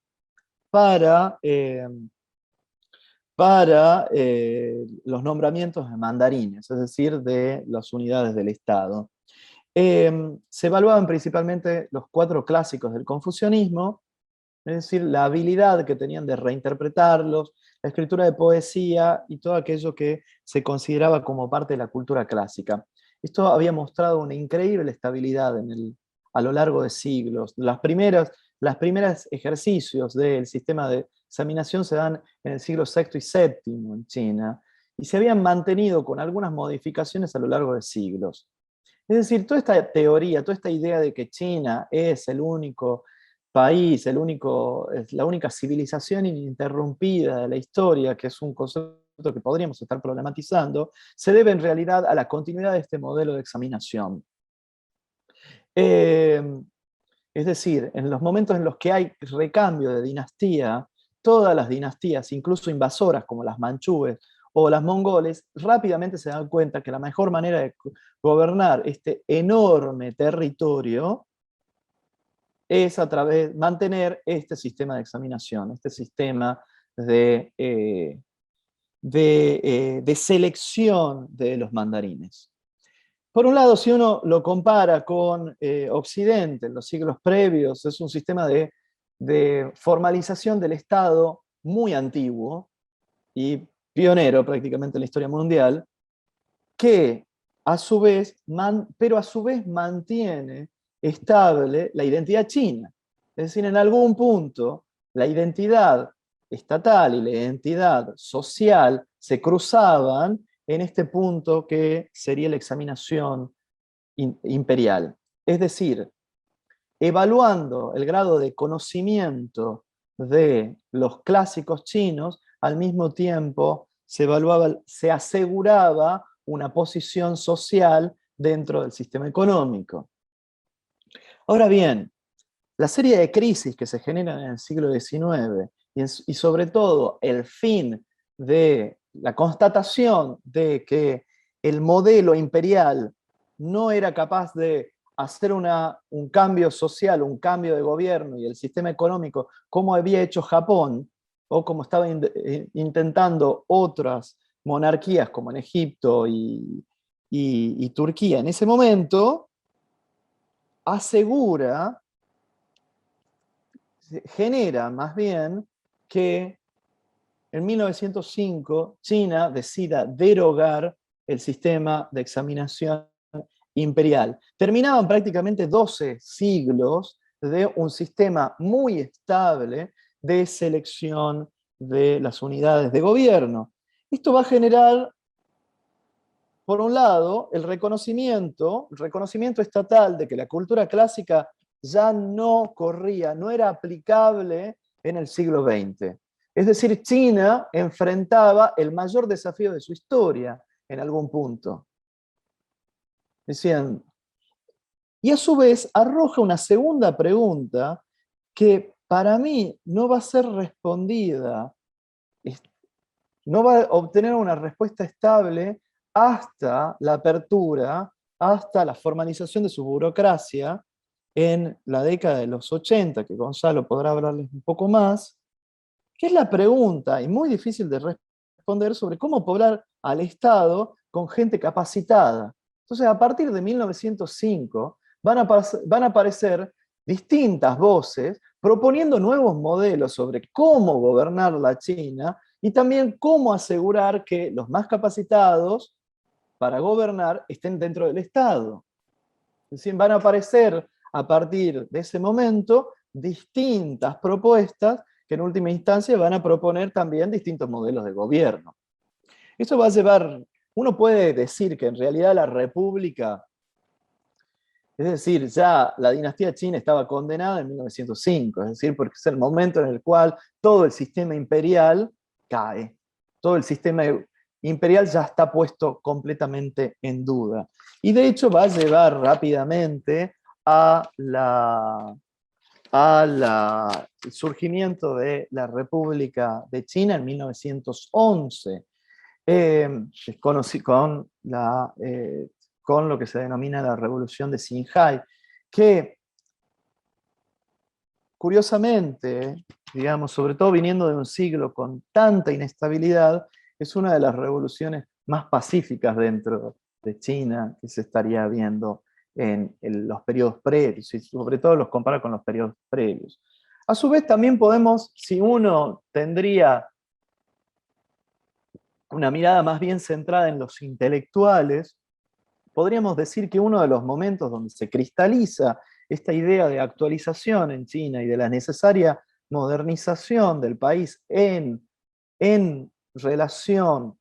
para los nombramientos de mandarines, es decir, de las unidades del Estado. Se evaluaban principalmente los 4 clásicos del confucianismo, es decir, la habilidad que tenían de reinterpretarlos, la escritura de poesía y todo aquello que se consideraba como parte de la cultura clásica. Esto había mostrado una increíble estabilidad a lo largo de siglos. Las primeras ejercicios del sistema de examinación se dan en el siglo VI y VII en China, y se habían mantenido con algunas modificaciones a lo largo de siglos. Es decir, toda esta teoría, toda esta idea de que China es el único país, es la única civilización ininterrumpida de la historia, que es un concepto que podríamos estar problematizando, se debe en realidad a la continuidad de este modelo de examinación. Es decir, en los momentos en los que hay recambio de dinastía, todas las dinastías, incluso invasoras como las manchúes o las mongoles, rápidamente se dan cuenta que la mejor manera de gobernar este enorme territorio es a través de mantener este sistema de examinación, este sistema de selección de los mandarines. Por un lado, si uno lo compara con Occidente, en los siglos previos, es un sistema de formalización del Estado muy antiguo y pionero prácticamente en la historia mundial, que a su vez mantiene estable la identidad china. Es decir, en algún punto la identidad estatal y la identidad social se cruzaban en este punto que sería la examinación imperial. Es decir, evaluando el grado de conocimiento de los clásicos chinos, al mismo tiempo se aseguraba una posición social dentro del sistema económico. Ahora bien, la serie de crisis que se generan en el siglo XIX y sobre todo el fin de la constatación de que el modelo imperial no era capaz de hacer un cambio social, un cambio de gobierno y el sistema económico como había hecho Japón o como estaba intentando otras monarquías como en Egipto y Turquía en ese momento, genera más bien que en 1905 China decida derogar el sistema de examinación imperial. Terminaban prácticamente 12 siglos de un sistema muy estable de selección de las unidades de gobierno. Esto va a generar, por un lado, el reconocimiento estatal de que la cultura clásica ya no corría, no era aplicable en el siglo XX. Es decir, China enfrentaba el mayor desafío de su historia en algún punto. Decían, y a su vez arroja una segunda pregunta que para mí no va a ser respondida, no va a obtener una respuesta estable hasta la apertura, hasta la formalización de su burocracia en la década de los 80, que Gonzalo podrá hablarles un poco más, que es la pregunta, y muy difícil de responder, sobre cómo poblar al Estado con gente capacitada. Entonces, a partir de 1905, van a aparecer distintas voces proponiendo nuevos modelos sobre cómo gobernar la China y también cómo asegurar que los más capacitados para gobernar estén dentro del Estado. Es decir, van a aparecer a partir de ese momento distintas propuestas que en última instancia van a proponer también distintos modelos de gobierno. Eso va a llevar, uno puede decir que en realidad la república, es decir, ya la dinastía china estaba condenada en 1905, es decir, porque es el momento en el cual todo el sistema imperial cae, todo el sistema imperial ya está puesto completamente en duda. Y de hecho va a llevar rápidamente al surgimiento de la República de China en 1911, con lo que se denomina la Revolución de Xinhai, que curiosamente, digamos, sobre todo viniendo de un siglo con tanta inestabilidad, es una de las revoluciones más pacíficas dentro de China que se estaría viendo en los periodos previos, y sobre todo los compara con los periodos previos. A su vez también podemos, si uno tendría una mirada más bien centrada en los intelectuales, podríamos decir que uno de los momentos donde se cristaliza esta idea de actualización en China y de la necesaria modernización del país en relación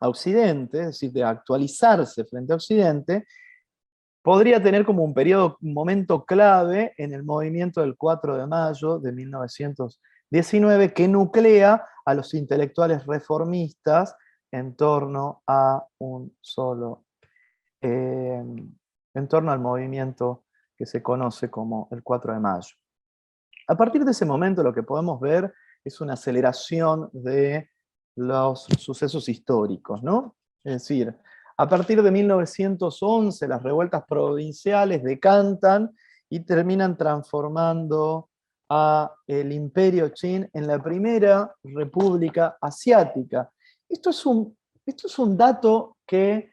a Occidente, es decir, de actualizarse frente a Occidente, podría tener como un momento clave en el movimiento del 4 de mayo de 1919, que nuclea a los intelectuales reformistas en torno a un solo, en torno al movimiento que se conoce como el 4 de mayo. A partir de ese momento lo que podemos ver es una aceleración de los sucesos históricos, ¿no? Es decir, a partir de 1911 las revueltas provinciales decantan y terminan transformando a el Imperio Qin en la primera república asiática. Esto es un dato que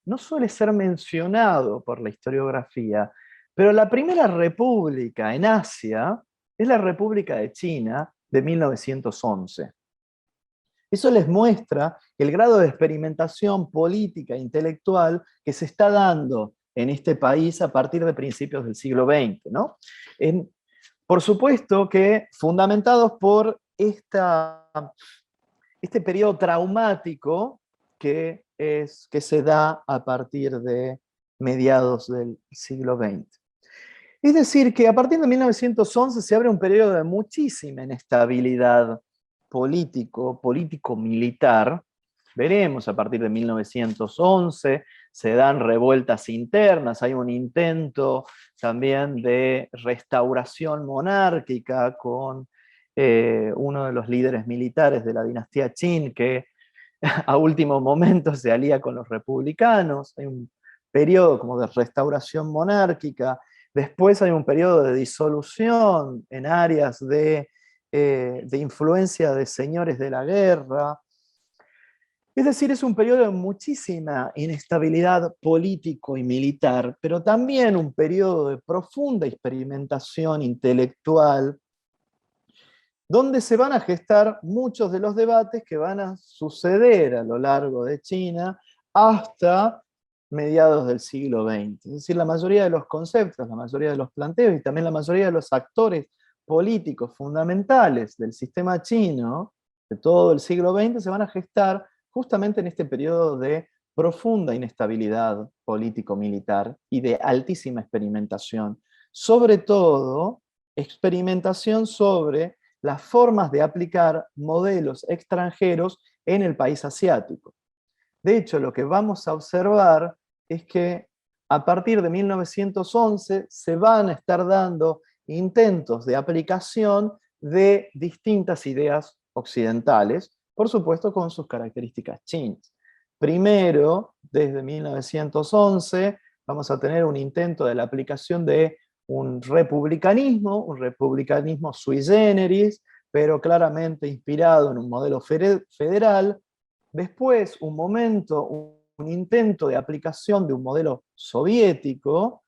no suele ser mencionado por la historiografía, pero la primera república en Asia es la República de China de 1911. Eso les muestra el grado de experimentación política e intelectual que se está dando en este país a partir de principios del siglo XX, ¿no? Por supuesto que fundamentados por este periodo traumático que se da a partir de mediados del siglo XX. Es decir, que a partir de 1911 se abre un periodo de muchísima inestabilidad político-militar. Veremos, a partir de 1911 se dan revueltas internas, hay un intento también de restauración monárquica con uno de los líderes militares de la dinastía Qin que a último momento se alía con los republicanos. Hay un periodo como de restauración monárquica. Después hay un periodo de disolución en áreas de influencia de señores de la guerra. Es decir, es un periodo de muchísima inestabilidad político y militar, pero también un periodo de profunda experimentación intelectual donde se van a gestar muchos de los debates que van a suceder a lo largo de China hasta mediados del siglo XX. Es decir, la mayoría de los conceptos, la mayoría de los planteos y también la mayoría de los actores políticos fundamentales del sistema chino de todo el siglo XX se van a gestar justamente en este periodo de profunda inestabilidad político-militar y de altísima experimentación. Sobre todo, experimentación sobre las formas de aplicar modelos extranjeros en el país asiático. De hecho, lo que vamos a observar es que a partir de 1911 se van a estar dando intentos de aplicación de distintas ideas occidentales, por supuesto con sus características chinas. Primero, desde 1911, vamos a tener un intento de la aplicación de un republicanismo sui generis, pero claramente inspirado en un modelo federal. Después, un intento de aplicación de un modelo soviético,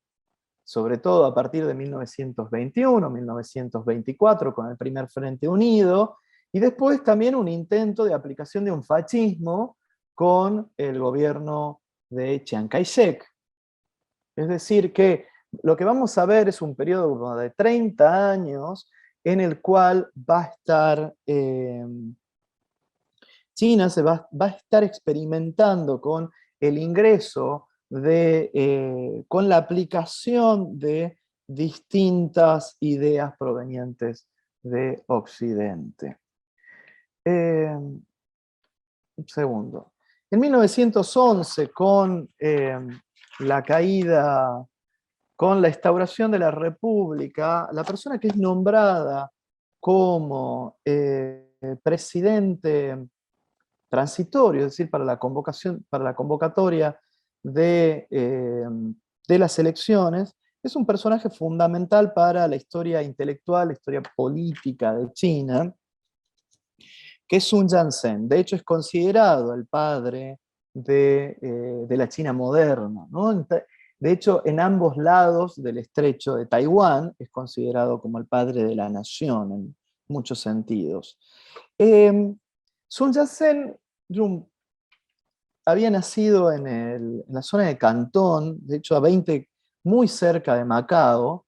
sobre todo a partir de 1921, 1924, con el primer Frente Unido, y después también un intento de aplicación de un fascismo con el gobierno de Chiang Kai-shek. Es decir, que lo que vamos a ver es un periodo de 30 años en el cual va a estar China va a estar experimentando con el ingreso con la aplicación de distintas ideas provenientes de Occidente. Un segundo. En 1911, con la caída, con la instauración de la República, la persona que es nombrada como presidente transitorio, es decir, para la convocatoria de las elecciones, es un personaje fundamental para la historia intelectual, la historia política de China, que es Sun Yat-sen. De hecho, es considerado el padre de la China moderna, ¿no? De hecho, en ambos lados del estrecho de Taiwán es considerado como el padre de la nación en muchos sentidos. Sun Yat-sen había nacido en la zona de Cantón, de hecho muy cerca de Macao,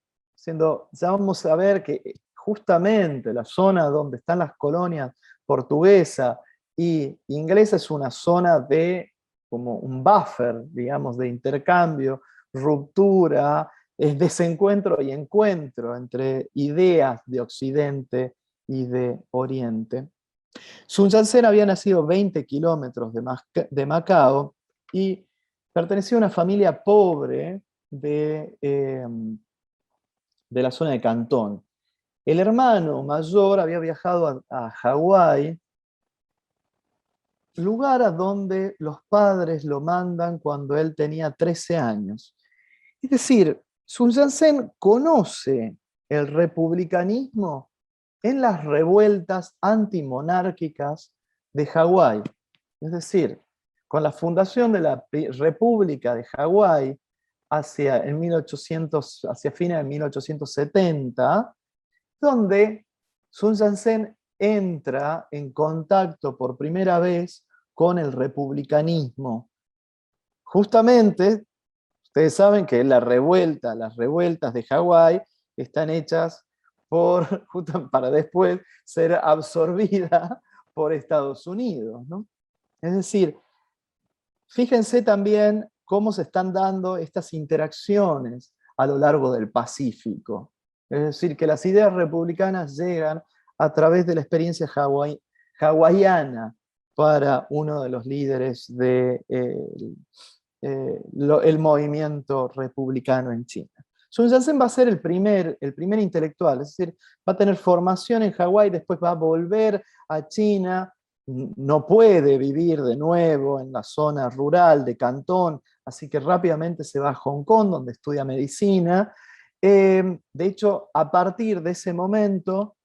ya vamos a ver que justamente la zona donde están las colonias portuguesa y inglesa es una zona de como un buffer, digamos, de intercambio, ruptura, desencuentro y encuentro entre ideas de Occidente y de Oriente. Sun Yat-sen había nacido 20 kilómetros de Macao y pertenecía a una familia pobre de la zona de Cantón. El hermano mayor había viajado a Hawái, lugar a donde los padres lo mandan cuando él tenía 13 años. Es decir, Sun Yat-sen conoce el republicanismo en las revueltas antimonárquicas de Hawái. Es decir, con la fundación de la República de Hawái hacia fines de 1870, donde Sun Yat-sen entra en contacto por primera vez con el republicanismo. Justamente, ustedes saben que las revueltas de Hawái están hechas para después ser absorbida por Estados Unidos, ¿no? Es decir, fíjense también cómo se están dando estas interacciones a lo largo del Pacífico. Es decir, que las ideas republicanas llegan a través de la experiencia hawaiana para uno de los líderes del movimiento republicano en China. Sun Yat-sen va a ser el primer intelectual, es decir, va a tener formación en Hawái, después va a volver a China, no puede vivir de nuevo en la zona rural de Cantón, así que rápidamente se va a Hong Kong, donde estudia medicina. De hecho, a partir de ese momento,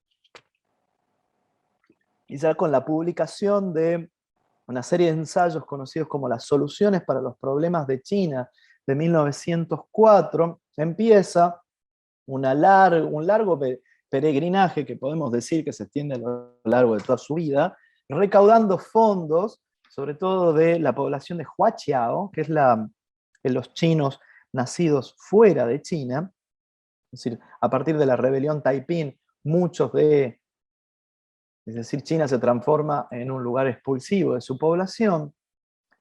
y ya con la publicación de una serie de ensayos conocidos como las soluciones para los problemas de China de 1904, empieza un largo peregrinaje que podemos decir que se extiende a lo largo de toda su vida, recaudando fondos, sobre todo de la población de Huaqiao, que es de los chinos nacidos fuera de China. Es decir, a partir de la rebelión Taiping, es decir, China se transforma en un lugar expulsivo de su población.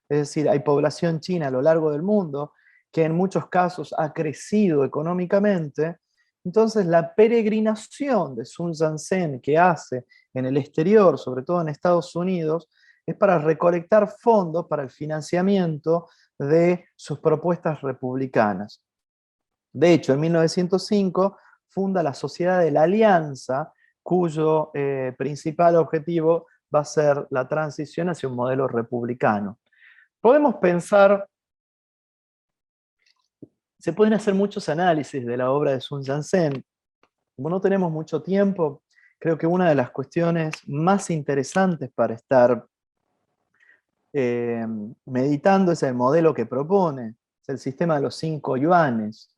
Es decir, hay población china a lo largo del mundo que en muchos casos ha crecido económicamente. Entonces, la peregrinación de Sun Yat-sen que hace en el exterior, sobre todo en Estados Unidos, es para recolectar fondos para el financiamiento de sus propuestas republicanas. De hecho, en 1905 funda la Sociedad de la Alianza, cuyo principal objetivo va a ser la transición hacia un modelo republicano. Podemos pensar, se pueden hacer muchos análisis de la obra de Sun Yat-sen. Como no tenemos mucho tiempo, creo que una de las cuestiones más interesantes para estar meditando es el modelo que propone, es el sistema de los 5 yuanes.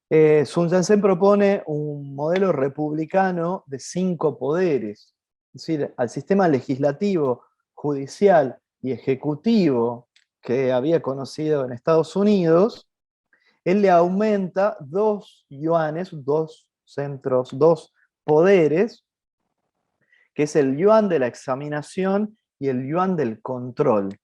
Sun Yat-sen propone un modelo republicano de 5 poderes, es decir, al sistema legislativo, judicial y ejecutivo que había conocido en Estados Unidos, él le aumenta 2 yuanes, 2 centros, 2 poderes, que es el yuan de la examinación y el yuan del control.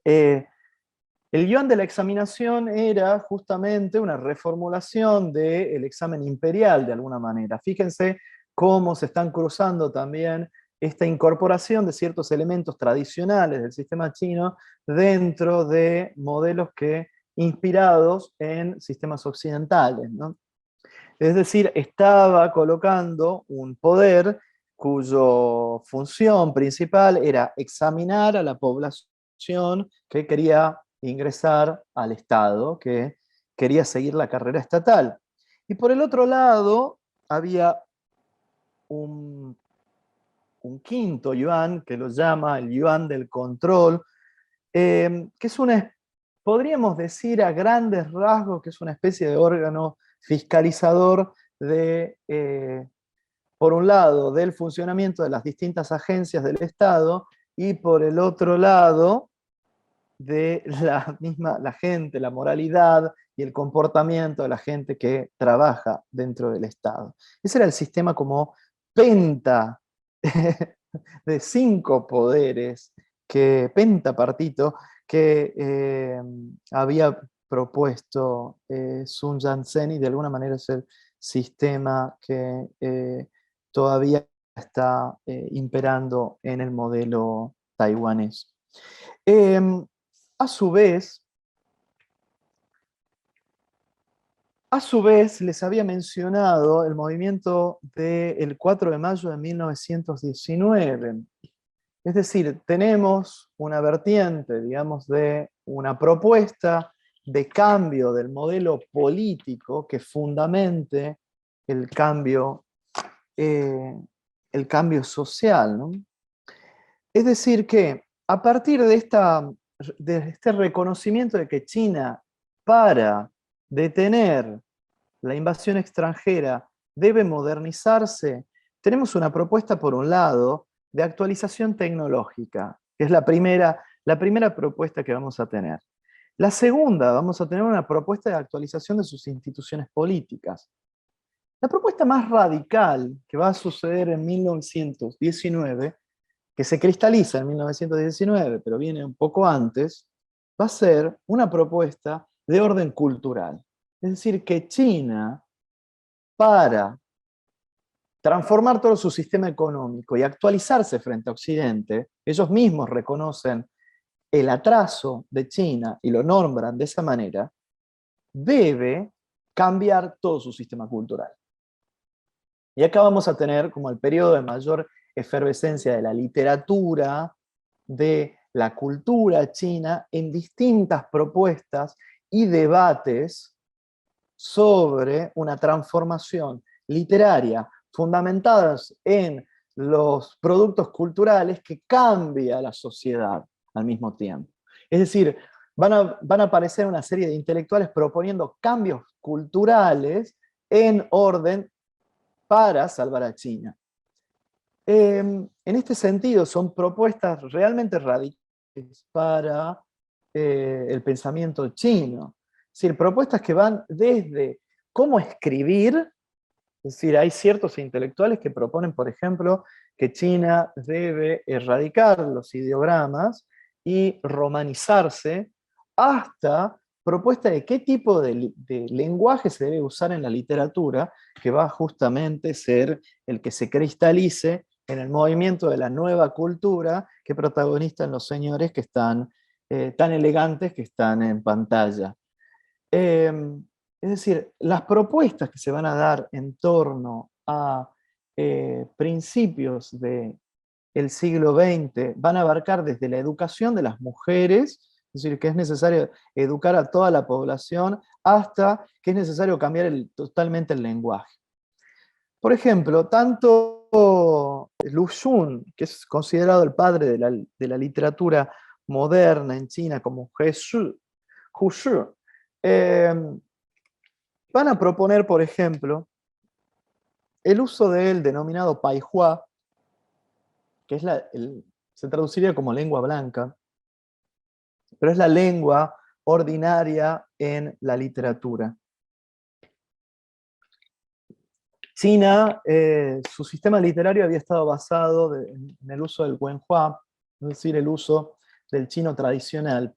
El yuan de la examinación era justamente una reformulación del examen imperial, de alguna manera. Fíjense cómo se están cruzando también esta incorporación de ciertos elementos tradicionales del sistema chino dentro de modelos inspirados en sistemas occidentales, ¿no? Es decir, estaba colocando un poder cuya función principal era examinar a la población que quería ingresar al Estado, que quería seguir la carrera estatal. Y por el otro lado, había un quinto yuan, que lo llama el yuan del control, que es podríamos decir a grandes rasgos, que es una especie de órgano fiscalizador por un lado, del funcionamiento de las distintas agencias del Estado, y por el otro lado, de la gente, la moralidad y el comportamiento de la gente que trabaja dentro del Estado. Ese era el sistema como penta de 5 poderes, pentapartito, que había propuesto Sun Yat-sen, y de alguna manera es el sistema que todavía está imperando en el modelo taiwanés. A su vez, les había mencionado el movimiento del 4 de mayo de 1919. Es decir, tenemos una vertiente, digamos, de una propuesta de cambio del modelo político que fundamente el cambio social, ¿no? Es decir, que a partir de este reconocimiento de que China, para detener la invasión extranjera, debe modernizarse, tenemos una propuesta, por un lado, de actualización tecnológica, que es la primera propuesta que vamos a tener. La segunda, vamos a tener una propuesta de actualización de sus instituciones políticas. La propuesta más radical que va a suceder en 1919, que se cristaliza en 1919, pero viene un poco antes, va a ser una propuesta de orden cultural. Es decir, que China, para transformar todo su sistema económico y actualizarse frente a Occidente, ellos mismos reconocen el atraso de China y lo nombran de esa manera, debe cambiar todo su sistema cultural. Y acá vamos a tener como el periodo de mayor efervescencia de la literatura, de la cultura china, en distintas propuestas y debates sobre una transformación literaria fundamentadas en los productos culturales que cambia la sociedad al mismo tiempo. Es decir, van a aparecer una serie de intelectuales proponiendo cambios culturales en orden para salvar a China. En este sentido, son propuestas realmente radicales para el pensamiento chino. Es decir, propuestas que van desde cómo escribir, es decir, hay ciertos intelectuales que proponen, por ejemplo, que China debe erradicar los ideogramas y romanizarse, hasta propuesta de qué tipo de lenguaje se debe usar en la literatura, que va justamente a ser el que se cristalice en el movimiento de la nueva cultura que protagonizan los señores que están tan elegantes que están en pantalla. Es decir, las propuestas que se van a dar en torno a principios del siglo XX van a abarcar desde la educación de las mujeres, es decir, que es necesario educar a toda la población, hasta que es necesario cambiar totalmente el lenguaje. Por ejemplo, tanto Lu Xun, que es considerado el padre de la literatura moderna en China, como Hu Shi, van a proponer, por ejemplo, el uso del denominado Paihua, que es se traduciría como lengua blanca, pero es la lengua ordinaria en la literatura. China, su sistema literario había estado basado en el uso del Wenhua, es decir, el uso del chino tradicional,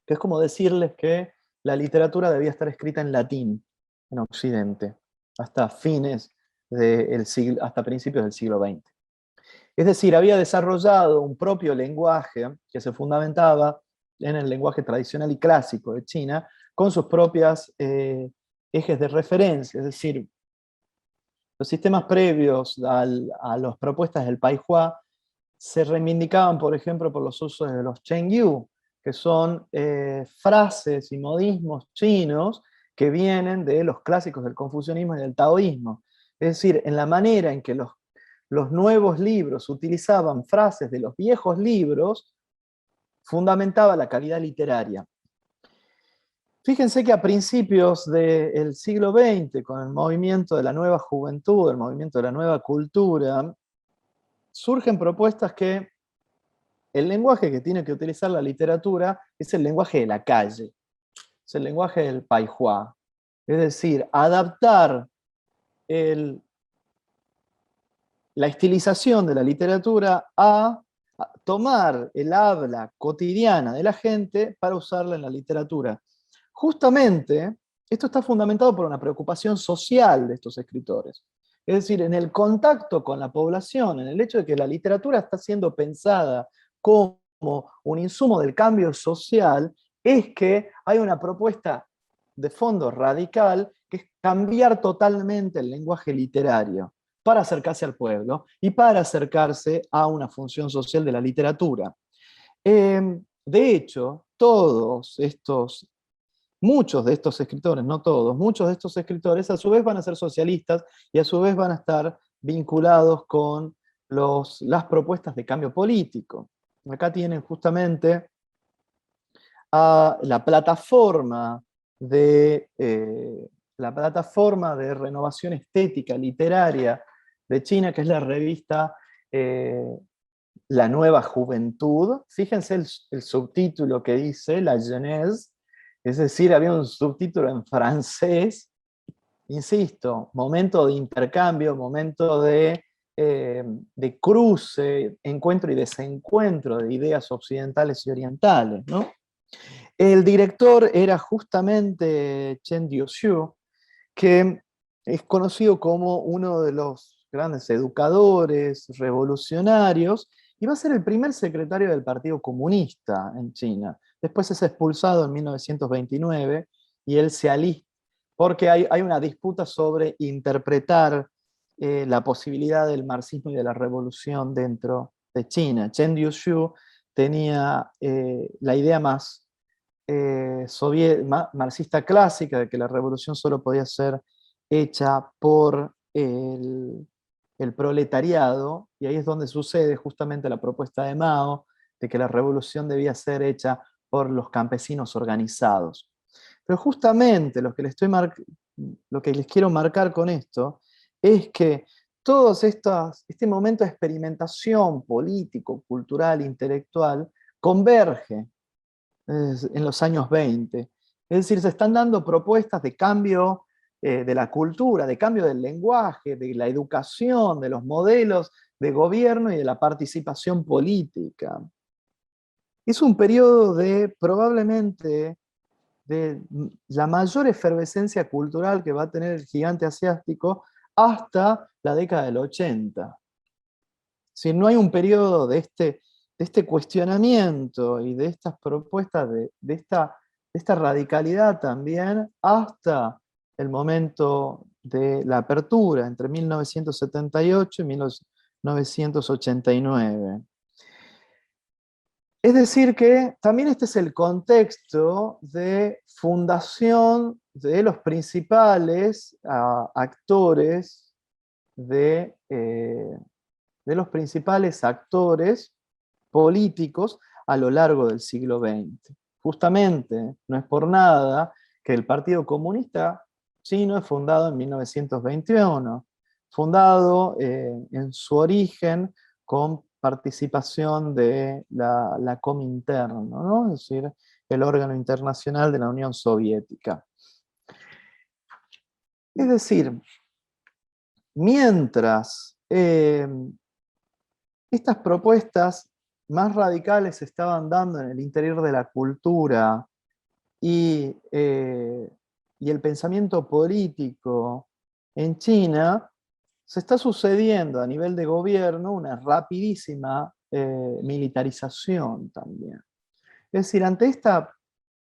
que es como decirles que la literatura debía estar escrita en latín en Occidente, hasta hasta principios del siglo XX. Es decir, había desarrollado un propio lenguaje que se fundamentaba en el lenguaje tradicional y clásico de China, con sus propias ejes de referencia, es decir, los sistemas previos a las propuestas del Paihua se reivindicaban, por ejemplo, por los usos de los Chengyu, que son frases y modismos chinos que vienen de los clásicos del confucianismo y del taoísmo. Es decir, en la manera en que los nuevos libros utilizaban frases de los viejos libros, fundamentaba la calidad literaria. Fíjense que a principios del siglo XX, con el movimiento de la nueva juventud, el movimiento de la nueva cultura, surgen propuestas que el lenguaje que tiene que utilizar la literatura es el lenguaje de la calle, es el lenguaje del Paihua. Es decir, adaptar la estilización de la literatura a tomar el habla cotidiana de la gente para usarla en la literatura. Justamente, esto está fundamentado por una preocupación social de estos escritores. Es decir, en el contacto con la población, en el hecho de que la literatura está siendo pensada como un insumo del cambio social, es que hay una propuesta de fondo radical, que es cambiar totalmente el lenguaje literario para acercarse al pueblo y para acercarse a una función social de la literatura. De hecho, muchos de estos escritores, no todos, muchos de estos escritores a su vez van a ser socialistas y a su vez van a estar vinculados con las propuestas de cambio político. Acá tienen justamente a la plataforma de renovación estética literaria de China, que es la revista La Nueva Juventud. Fíjense el subtítulo que dice, La Jeunesse, es decir, había un subtítulo en francés, insisto, momento de intercambio, momento de cruce, encuentro y desencuentro de ideas occidentales y orientales, ¿no? El director era justamente Chen Duoxiu, que es conocido como uno de los grandes educadores, revolucionarios, y va a ser el primer secretario del Partido Comunista en China. Después es expulsado en 1929 y él se alista, porque hay una disputa sobre interpretar la posibilidad del marxismo y de la revolución dentro de China. Chen Duoxiu tenía la idea más marxista clásica de que la revolución solo podía ser hecha por el proletariado, y ahí es donde sucede justamente la propuesta de Mao de que la revolución debía ser hecha por los campesinos organizados. Pero justamente lo que les quiero marcar con esto es que este momento de experimentación político, cultural, intelectual, converge en los años 20. Es decir, se están dando propuestas de cambio de la cultura, de cambio del lenguaje, de la educación, de los modelos de gobierno y de la participación política. Es un periodo probablemente de la mayor efervescencia cultural que va a tener el gigante asiático hasta la década del 80. Si no hay un periodo de este cuestionamiento y de estas propuestas, de esta radicalidad también, hasta el momento de la apertura, entre 1978 y 1989. Es decir que también este es el contexto de fundación de los principales actores de los principales actores políticos a lo largo del siglo XX. Justamente, no es por nada que el Partido Comunista Chino es fundado en 1921, fundado en su origen con participación de la Comintern, ¿no? Es decir, el órgano internacional de la Unión Soviética. Es decir, mientras estas propuestas más radicales se estaban dando en el interior de la cultura y el pensamiento político en China, se está sucediendo a nivel de gobierno una rapidísima militarización también. Es decir, ante esta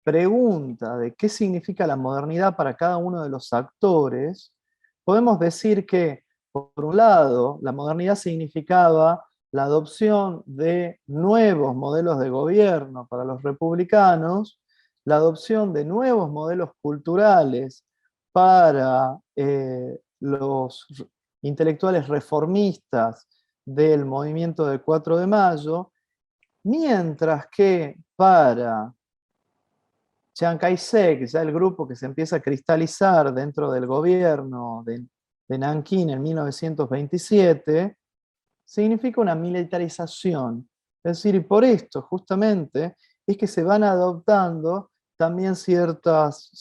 pregunta de qué significa la modernidad para cada uno de los actores, podemos decir que, por un lado, la modernidad significaba la adopción de nuevos modelos de gobierno para los republicanos, la adopción de nuevos modelos culturales para los intelectuales reformistas del movimiento del 4 de mayo, mientras que para Chiang Kai-shek, ya el grupo que se empieza a cristalizar dentro del gobierno de Nankín en 1927, significa una militarización. Es decir, y por esto justamente es que se van adoptando también ciertos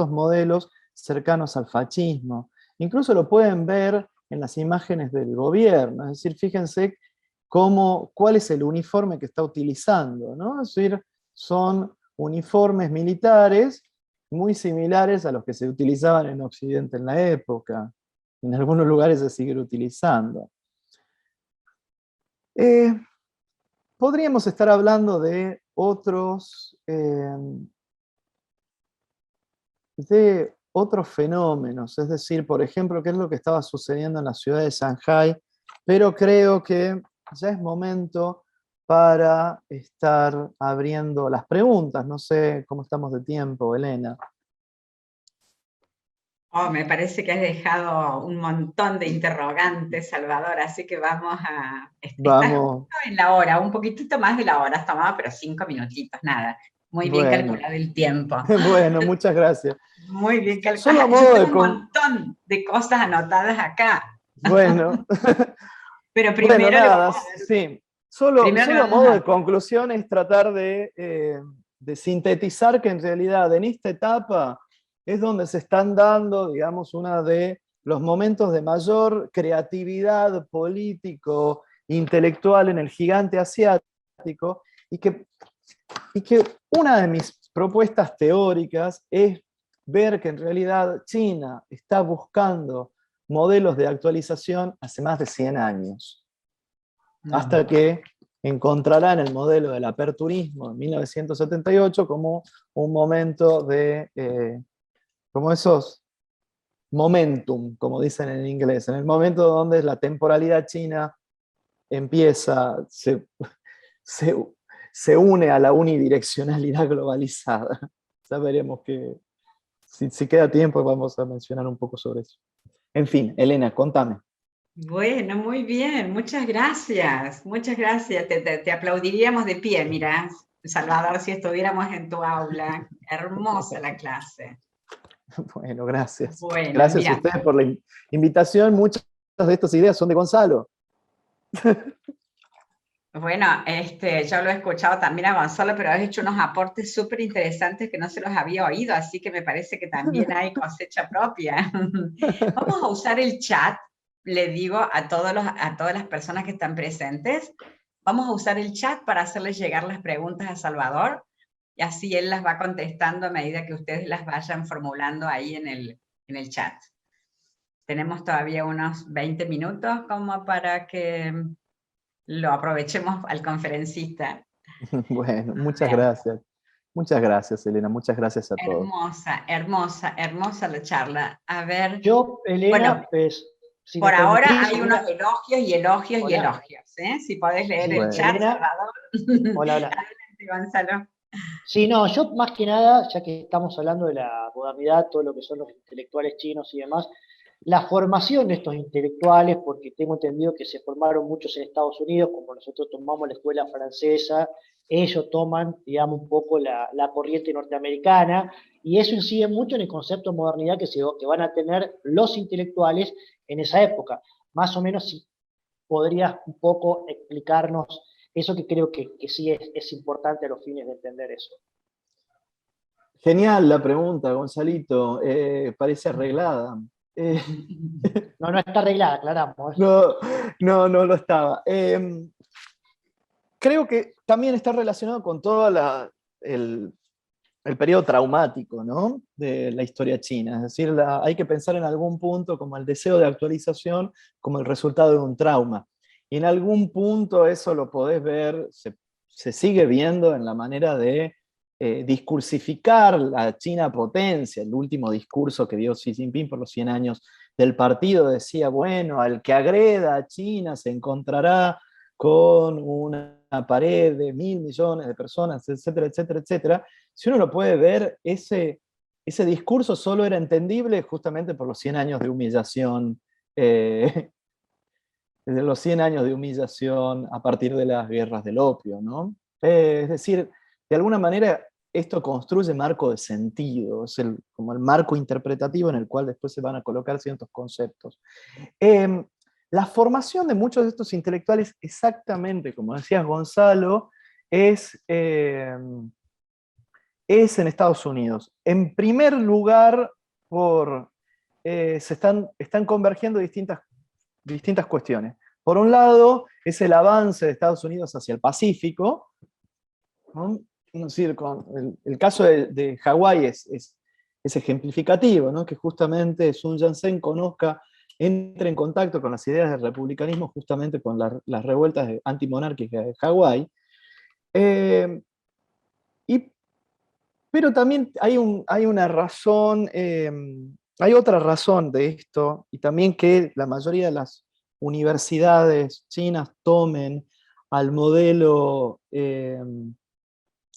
modelos cercanos al fascismo. Incluso lo pueden ver en las imágenes del gobierno, es decir, fíjense cuál es el uniforme que está utilizando, ¿no? Es decir, son uniformes militares muy similares a los que se utilizaban en Occidente en la época. En algunos lugares se siguen utilizando. Podríamos estar hablando de otros fenómenos, es decir, por ejemplo, qué es lo que estaba sucediendo en la ciudad de Shanghái, pero creo que ya es momento para estar abriendo las preguntas. No sé cómo estamos de tiempo, Elena. Oh, me parece que has dejado un montón de interrogantes, Salvador, así que vamos a... Vamos. Estás en la hora, un poquitito más de la hora, tomaba, pero 5 minutitos, nada. Muy bien calculado el tiempo. Bueno, muchas gracias. Muy bien calculado. Solo a modo Yo tengo de un montón de cosas anotadas acá. Bueno. Pero primero... Bueno, nada, sí. Solo a modo de conclusión es tratar de sintetizar que en realidad en esta etapa es donde se están dando, digamos, uno de los momentos de mayor creatividad político, intelectual en el gigante asiático, y que una de mis propuestas teóricas es ver que en realidad China está buscando modelos de actualización hace más de 100 años. Hasta que encontrarán el modelo del aperturismo en 1978 como un momento de, como esos momentum, como dicen en inglés, en el momento donde la temporalidad china empieza, se une a la unidireccionalidad globalizada. Ya veremos que, si queda tiempo, vamos a mencionar un poco sobre eso. En fin, Elena, contame. Bueno, muy bien, muchas gracias, te aplaudiríamos de pie, mira, Salvador, si estuviéramos en tu aula, hermosa la clase. Bueno, gracias. Bueno, gracias mira. a ustedes por la invitación, muchas de estas ideas son de Gonzalo. Bueno, yo lo he escuchado también a Gonzalo, pero has hecho unos aportes súper interesantes que no se los había oído, así que me parece que también hay cosecha propia. Vamos a usar el chat, le digo a todas las personas que están presentes, vamos a usar el chat para hacerles llegar las preguntas a Salvador, y así él las va contestando a medida que ustedes las vayan formulando ahí en el chat. Tenemos todavía unos 20 minutos como para que lo aprovechemos al conferencista. Bueno, muchas gracias. Muchas gracias, Elena. Muchas gracias a todos. Hermosa, hermosa, hermosa la charla. A ver. Yo, Elena, Bueno, pues, si por me ahora permitís, hay Elena, unos elogios y elogios y hola. elogios. Si podés leer Sí, el Bueno. chat, Elena, Salvador. hola, hola. Adelante, Gonzalo. Sí, no, yo más que nada, ya que estamos hablando de la modernidad, todo lo que son los intelectuales chinos y demás, la formación de estos intelectuales, porque tengo entendido que se formaron muchos en Estados Unidos, como nosotros tomamos la escuela francesa, ellos toman, digamos, un poco la corriente norteamericana, y eso incide mucho en el concepto de modernidad que van a tener los intelectuales en esa época. Más o menos, si podrías un poco explicarnos eso, que creo que sí es importante a los fines de entender eso. Genial la pregunta, Gonzalito. Parece arreglada. No, no está arreglada, aclaramos. No lo estaba. Creo que también está relacionado con todo el periodo traumático, ¿no?, de la historia china. Es decir, hay que pensar en algún punto como el deseo de actualización como el resultado de un trauma. Y en algún punto eso lo podés ver, se sigue viendo en la manera de discursificar la China potencia. El último discurso que dio Xi Jinping por los 100 años del partido decía, bueno, al que agreda a China se encontrará con una pared de 1.000 millones de personas, etcétera, etcétera, etcétera. Si uno lo puede ver, ese discurso solo era entendible justamente por los 100 años de humillación, desde los 100 años de humillación a partir de las guerras del opio, ¿no? Es decir, de alguna manera esto construye marco de sentido, es como el marco interpretativo en el cual después se van a colocar ciertos conceptos. La formación de muchos de estos intelectuales, exactamente como decías, Gonzalo, es en Estados Unidos. En primer lugar, están convergiendo distintas cuestiones. Por un lado, es el avance de Estados Unidos hacia el Pacífico, ¿no? Es decir, el caso de Hawái es ejemplificativo, ¿no?, que justamente Sun Yat-sen entre en contacto con las ideas del republicanismo justamente con las revueltas antimonárquicas de Hawái. Pero también hay una razón, hay otra razón de esto, y también que la mayoría de las universidades chinas tomen al modelo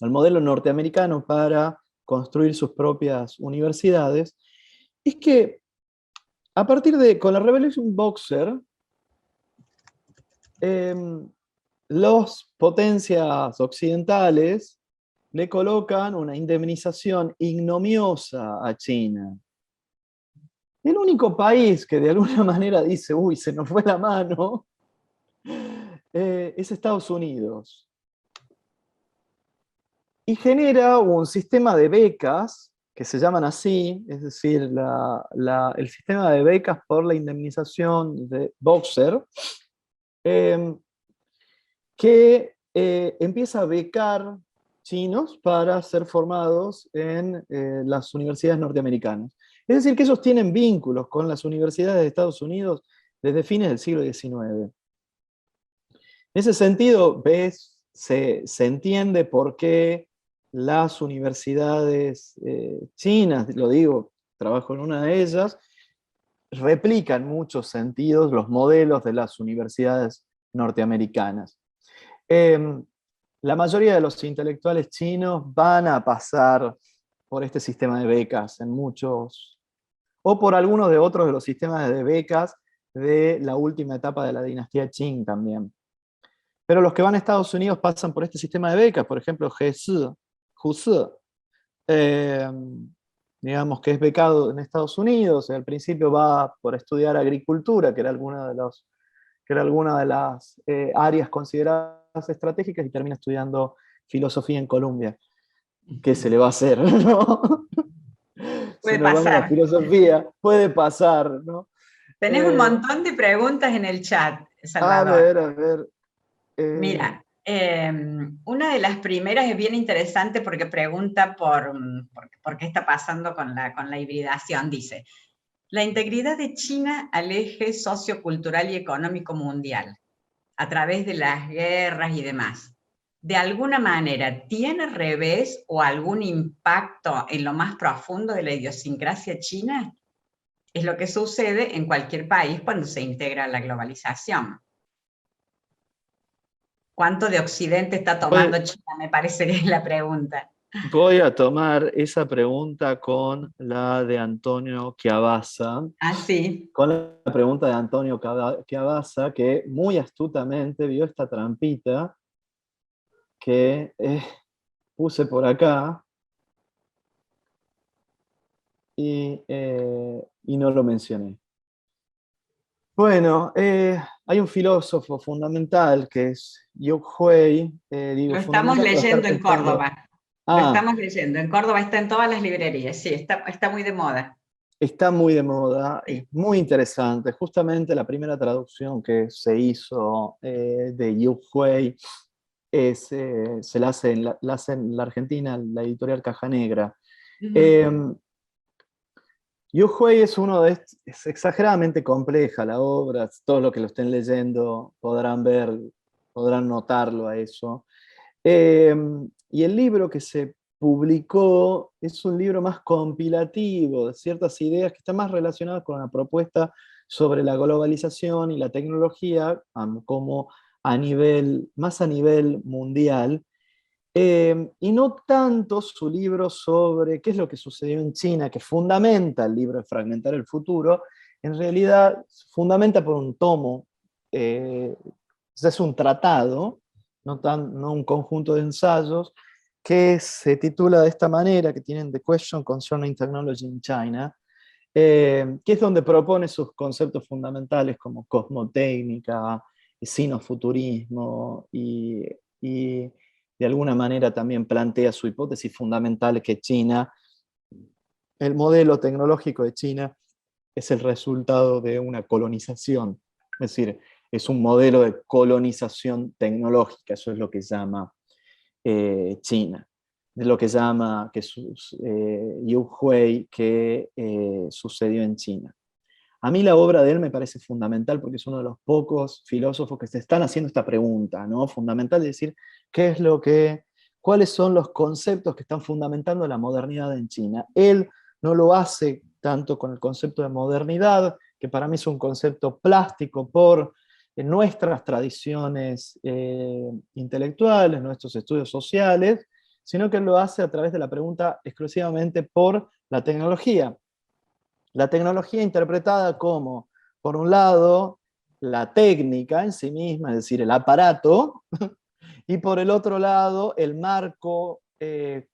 norteamericano para construir sus propias universidades, es que a partir con la Revolution Boxer, las potencias occidentales le colocan una indemnización ignomiosa a China. El único país que de alguna manera dice, uy, se nos fue la mano, es Estados Unidos. Y genera un sistema de becas, que se llaman así, es decir, el sistema de becas por la indemnización de Boxer, que empieza a becar chinos para ser formados en las universidades norteamericanas. Es decir, que ellos tienen vínculos con las universidades de Estados Unidos desde fines del siglo XIX. En ese sentido, se entiende por qué las universidades chinas, lo digo, trabajo en una de ellas, replican en muchos sentidos los modelos de las universidades norteamericanas. La mayoría de los intelectuales chinos van a pasar por este sistema de becas en muchos, o por algunos de otros de los sistemas de becas de la última etapa de la dinastía Qing también. Pero los que van a Estados Unidos pasan por este sistema de becas, por ejemplo, Hsu, digamos que es becado en Estados Unidos, al principio va por estudiar agricultura, que era alguna de las áreas consideradas estratégicas, y termina estudiando filosofía en Colombia. ¿Qué se le va a hacer? ¿No? Se Puede nos va la pasar. filosofía, puede pasar, ¿no? Tenés un montón de preguntas en el chat, A Salvador. ver, a ver. Mira, una de las primeras es bien interesante porque pregunta por qué está pasando con la hibridación. Dice, la integridad de China al eje sociocultural y económico mundial, a través de las guerras y demás, ¿de alguna manera tiene revés o algún impacto en lo más profundo de la idiosincrasia china? Es lo que sucede en cualquier país cuando se integra a la globalización. ¿Cuánto de Occidente está tomando China? Me parece que es la pregunta. Voy a tomar esa pregunta con la de Antonio Chiavazza, Ah, sí. con la pregunta de Antonio Chiavazza, que muy astutamente vio esta trampita que puse por acá y no lo mencioné. Bueno, hay un filósofo fundamental que es Yu Hui. Lo estamos Fundamental para estar leyendo en pensando. Córdoba. Lo Ah, estamos leyendo. En Córdoba está en todas las librerías. Sí, está muy de moda. está muy de moda, es Sí. muy interesante. Justamente la primera traducción que se hizo de Yu Hui se la hace en la Argentina, la editorial Caja Negra. Yu Hui es exageradamente compleja la obra, todos los que lo estén leyendo podrán ver, podrán notarlo a eso. Y el libro que se publicó es un libro más compilativo de ciertas ideas que están más relacionadas con la propuesta sobre la globalización y la tecnología, como más a nivel mundial, y no tanto su libro sobre qué es lo que sucedió en China, que fundamenta el libro de Fragmentar el Futuro, en realidad fundamenta por un tomo, es un tratado, no un conjunto de ensayos, que se titula de esta manera, que tienen The Question Concerning Technology in China, que es donde propone sus conceptos fundamentales como cosmotécnica, sinofuturismo y de alguna manera también plantea su hipótesis fundamental que China, el modelo tecnológico de China es el resultado de una colonización, es decir, es un modelo de colonización tecnológica, eso es lo que llama China, es lo que llama Yu Hui que sucedió en China. A mí la obra de él me parece fundamental porque es uno de los pocos filósofos que se están haciendo esta pregunta, ¿no? Fundamental de decir cuáles son los conceptos que están fundamentando la modernidad en China. Él no lo hace tanto con el concepto de modernidad, que para mí es un concepto plástico por nuestras tradiciones intelectuales, nuestros estudios sociales, sino que él lo hace a través de la pregunta exclusivamente por la tecnología. La tecnología interpretada como, por un lado, la técnica en sí misma, es decir, el aparato, y por el otro lado, el marco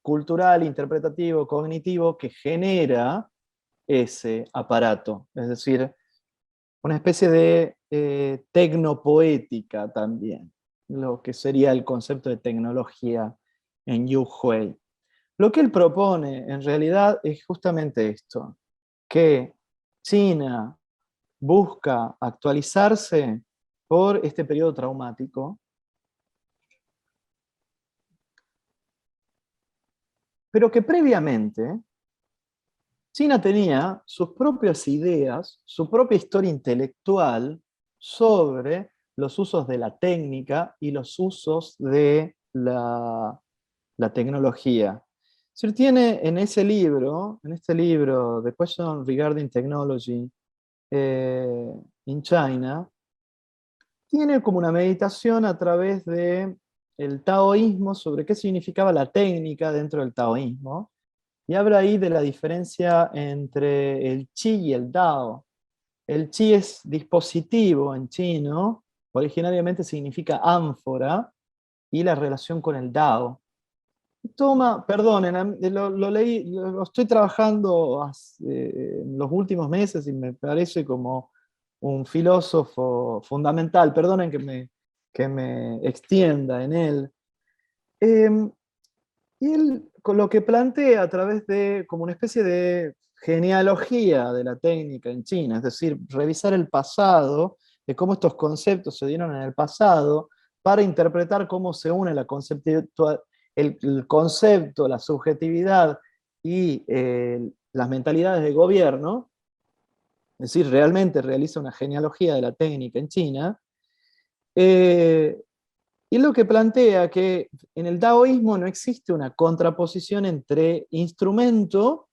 cultural, interpretativo, cognitivo que genera ese aparato. Es decir, una especie de tecnopoética también, lo que sería el concepto de tecnología en Yu Hui. Lo que él propone en realidad es justamente esto, que China busca actualizarse por este periodo traumático, pero que previamente China tenía sus propias ideas, su propia historia intelectual sobre los usos de la técnica y los usos de la tecnología. Se tiene en este libro, The Question Regarding Technology in China, tiene como una meditación a través de el taoísmo sobre qué significaba la técnica dentro del taoísmo, y habla ahí de la diferencia entre el chi y el dao. El chi es dispositivo en chino, originariamente significa ánfora, y la relación con el dao. perdonen, lo leí, lo estoy trabajando en los últimos meses y me parece como un filósofo fundamental, perdonen que me extienda en él. Y él con lo que plantea a través de como una especie de genealogía de la técnica en China, es decir, revisar el pasado, de cómo estos conceptos se dieron en el pasado, para interpretar cómo se une el concepto, la subjetividad y las mentalidades de gobierno, es decir, realmente realiza una genealogía de la técnica en China. Y lo que plantea que en el taoísmo no existe una contraposición entre instrumento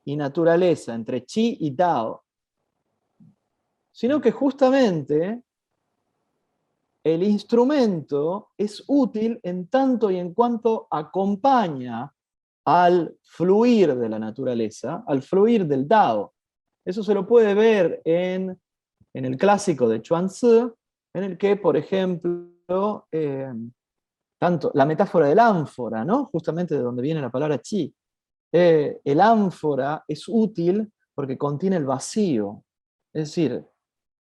y naturaleza, entre chi y tao, sino que justamente el instrumento es útil en tanto y en cuanto acompaña al fluir de la naturaleza, al fluir del tao. Eso se lo puede ver en el clásico de Chuang-Tzu, en el que, por ejemplo, tanto la metáfora del ánfora, ¿no? Justamente de donde viene la palabra chi. El ánfora es útil porque contiene el vacío. Es decir,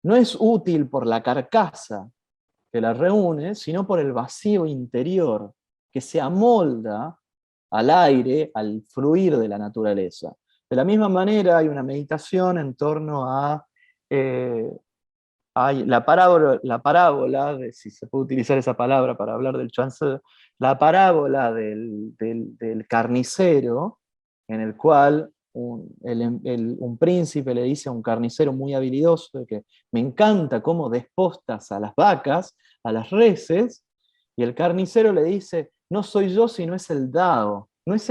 no es útil por la carcasa que la reúne, sino por el vacío interior que se amolda al aire, al fluir de la naturaleza. De la misma manera hay una meditación en torno a hay la parábola si se puede utilizar esa palabra para hablar del Chuang-Tzu, la parábola del carnicero, en el cual un príncipe le dice a un carnicero muy habilidoso que me encanta cómo despostas a las vacas, a las reses, y el carnicero le dice, no soy yo sino es el dado, no es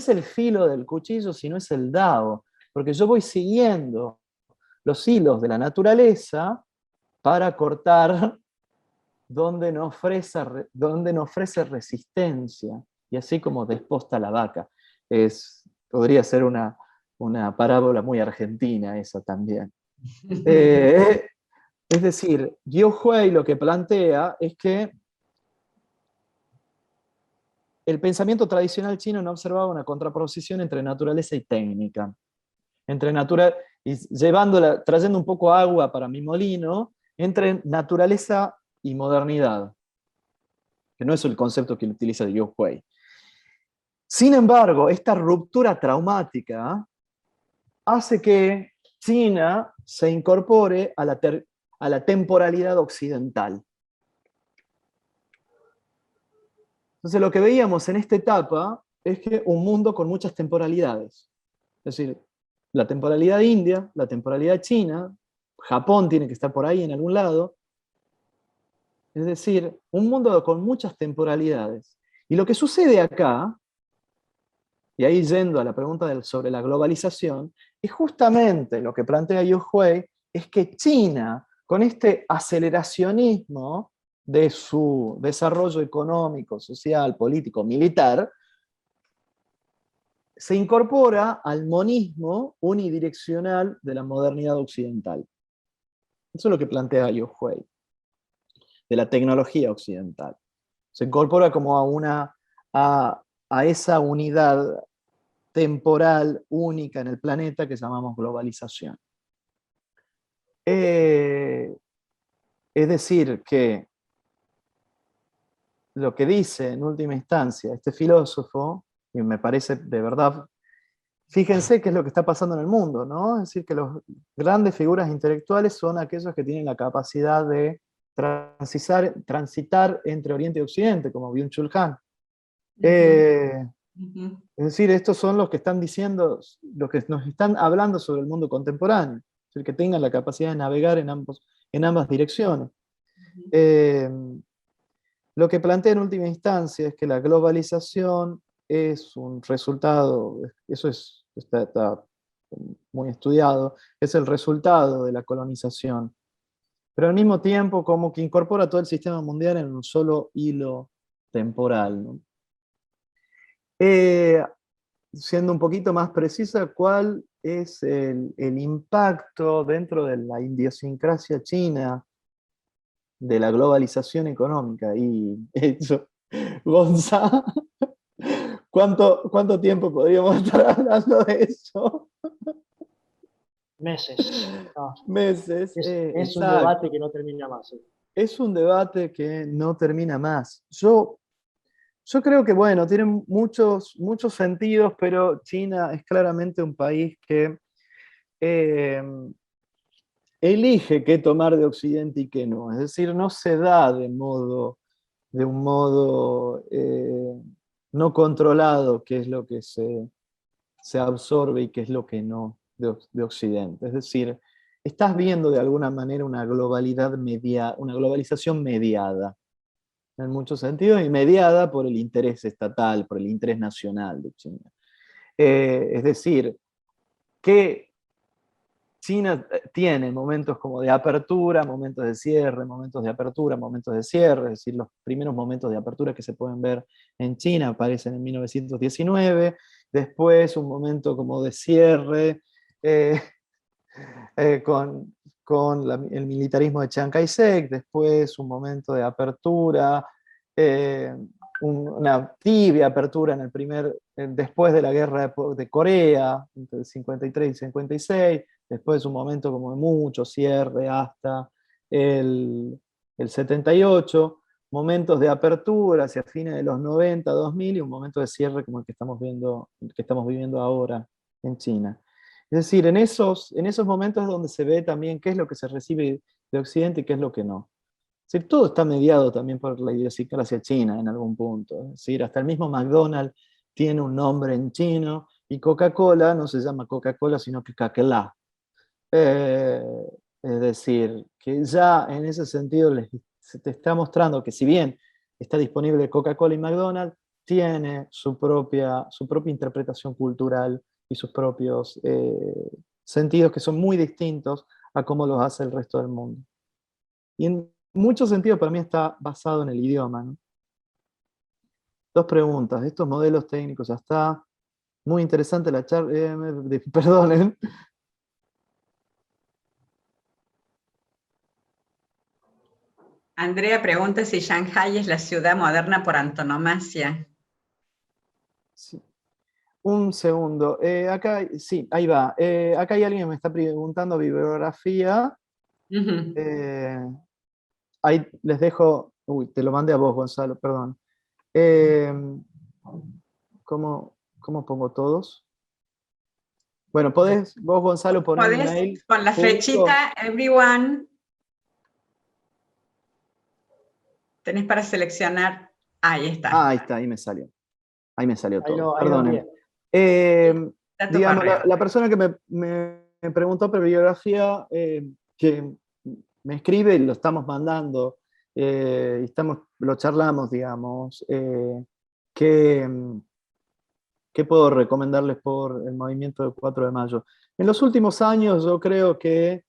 el filo del cuchillo sino es el dado, porque yo voy siguiendo los hilos de la naturaleza para cortar donde no ofrece resistencia, y así como desposta la vaca. Podría ser una parábola muy argentina esa también. Es decir, Guo Huai lo que plantea es que el pensamiento tradicional chino no observaba una contraposición entre naturaleza y técnica. Y trayendo un poco agua para mi molino, entre naturaleza y modernidad, que no es el concepto que utiliza Guo Huai. Sin embargo, esta ruptura traumática hace que China se incorpore a la temporalidad occidental. Entonces lo que veíamos en esta etapa es que un mundo con muchas temporalidades. Es decir, la temporalidad india, la temporalidad china, Japón tiene que estar por ahí en algún lado. Es decir, un mundo con muchas temporalidades. Y lo que sucede acá, y ahí yendo a la pregunta sobre la globalización, es justamente lo que plantea Yu Hui, es que China, con este aceleracionismo de su desarrollo económico, social, político, militar, se incorpora al monismo unidireccional de la modernidad occidental. Eso es lo que plantea Yu Hui, de la tecnología occidental. Se incorpora como a esa unidad temporal única en el planeta que llamamos globalización. Es decir, que lo que dice en última instancia este filósofo, y me parece de verdad, fíjense qué es lo que está pasando en el mundo, ¿no? Es decir, que las grandes figuras intelectuales son aquellos que tienen la capacidad de transitar entre Oriente y Occidente, como Byung-Chul Han. Es decir, estos son los que están diciendo, los que nos están hablando sobre el mundo contemporáneo, es decir, que tengan la capacidad de navegar en ambas direcciones. Lo que plantea en última instancia es que la globalización es un resultado, eso está muy estudiado, es el resultado de la colonización, pero al mismo tiempo como que incorpora todo el sistema mundial en un solo hilo temporal, ¿no? Siendo un poquito más precisa, ¿cuál es el impacto dentro de la idiosincrasia china de la globalización económica? Y eso, Gonza, ¿Cuánto tiempo podríamos estar hablando de eso? Meses. No, Meses. es un Exacto. debate que no termina más. Sí. Es un debate que no termina más. Yo creo que, bueno, tiene muchos sentidos, pero China es claramente un país que eh, elige qué tomar de Occidente y qué no. Es decir, no se da de un modo no controlado qué es lo que se absorbe y qué es lo que no de Occidente. Es decir, estás viendo de alguna manera una una globalización mediada, en muchos sentidos, y mediada por el interés estatal, por el interés nacional de China. Es decir, que China tiene momentos como de apertura, momentos de cierre, momentos de apertura, momentos de cierre, es decir, los primeros momentos de apertura que se pueden ver en China aparecen en 1919, después un momento como de cierre eh, con el militarismo de Chiang Kai-shek, después un momento de apertura, eh, una tibia apertura después de la guerra de Corea, entre el 53 y 56, después un momento como de mucho cierre hasta el 78, momentos de apertura hacia fines de los 90, 2000 y un momento de cierre como el que estamos viviendo ahora en China. Es decir, en esos momentos es donde se ve también qué es lo que se recibe de Occidente y qué es lo que no. Es decir, todo está mediado también por la idiosincrasia china en algún punto. Es decir, hasta el mismo McDonald's tiene un nombre en chino y Coca-Cola no se llama Coca-Cola, sino que Kakela. Eh, es decir, que ya en ese sentido se te está mostrando que si bien está disponible Coca-Cola y McDonald's, tiene su propia interpretación cultural y sus propios sentidos que son muy distintos a cómo los hace el resto del mundo. Y en muchos sentidos para mí está basado en el idioma, ¿no? Dos preguntas, estos modelos técnicos, ya está. Muy interesante la charla, perdonen. Andrea pregunta si Shanghái es la ciudad moderna por antonomasia. Sí. Un segundo. Acá, sí, ahí va. Acá hay alguien que me está preguntando bibliografía. Ahí les dejo. Uy, te lo mandé a vos, Gonzalo, perdón. ¿Cómo pongo todos? Bueno, podés vos, Gonzalo, poner el Podés, mail. con la justo. flechita, everyone, tenés para seleccionar. Ahí está. Ahí está, ahí me salió. Ahí me salió todo. Ahí lo Perdonen. envié. Está tu Digamos, correo. la persona que me preguntó por bibliografía, que me escribe y lo estamos mandando, y lo charlamos, digamos, ¿qué puedo recomendarles por el movimiento del 4 de mayo? En los últimos años yo creo que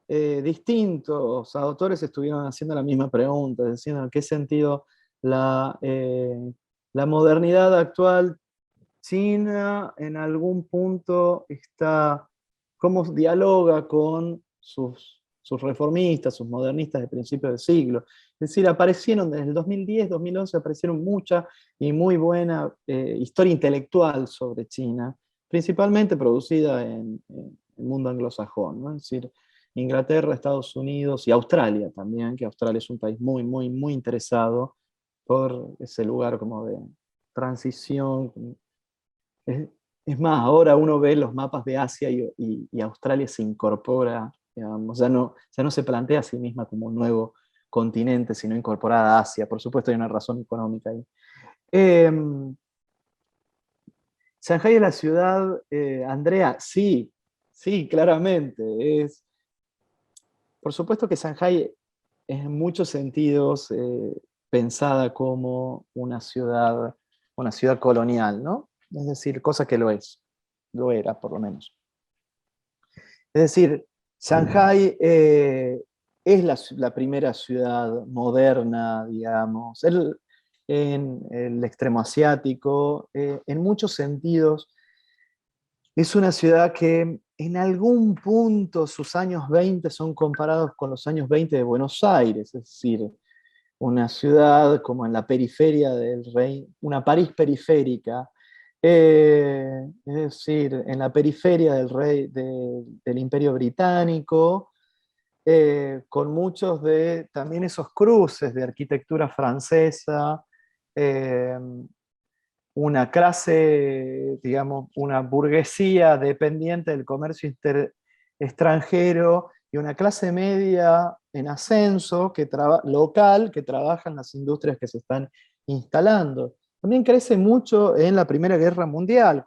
distintos autores estuvieron haciendo la misma pregunta, diciendo en qué sentido la modernidad actual China en algún punto cómo dialoga con sus reformistas, sus modernistas de principios del siglo. Es decir, aparecieron desde el 2010, 2011, aparecieron mucha y muy buena historia intelectual sobre China, principalmente producida en el mundo anglosajón, ¿no? Es decir, Inglaterra, Estados Unidos y Australia también, que Australia es un país muy, muy, muy interesado por ese lugar como de transición. Es más, ahora uno ve los mapas de Asia y Australia se incorpora, digamos, ya no se plantea a sí misma como un nuevo continente, sino incorporada a Asia. Por supuesto hay una razón económica ahí. Shanghái es la ciudad, Andrea, sí, claramente. Por supuesto que Shanghái es en muchos sentidos pensada como una ciudad colonial, ¿no? Es decir, cosa que lo era por lo menos. Es decir, Shanghái es la primera ciudad moderna, digamos, en el extremo asiático, en muchos sentidos. Es una ciudad que en algún punto sus años 20 son comparados con los años 20 de Buenos Aires, es decir, una ciudad como en la periferia del Reino, una París periférica, Es decir, en la periferia del Imperio Británico, con muchos de también esos cruces de arquitectura francesa, eh, una clase, digamos, una burguesía dependiente del comercio extranjero y una clase media en ascenso local que trabaja en las industrias que se están instalando. También crece mucho en la Primera Guerra Mundial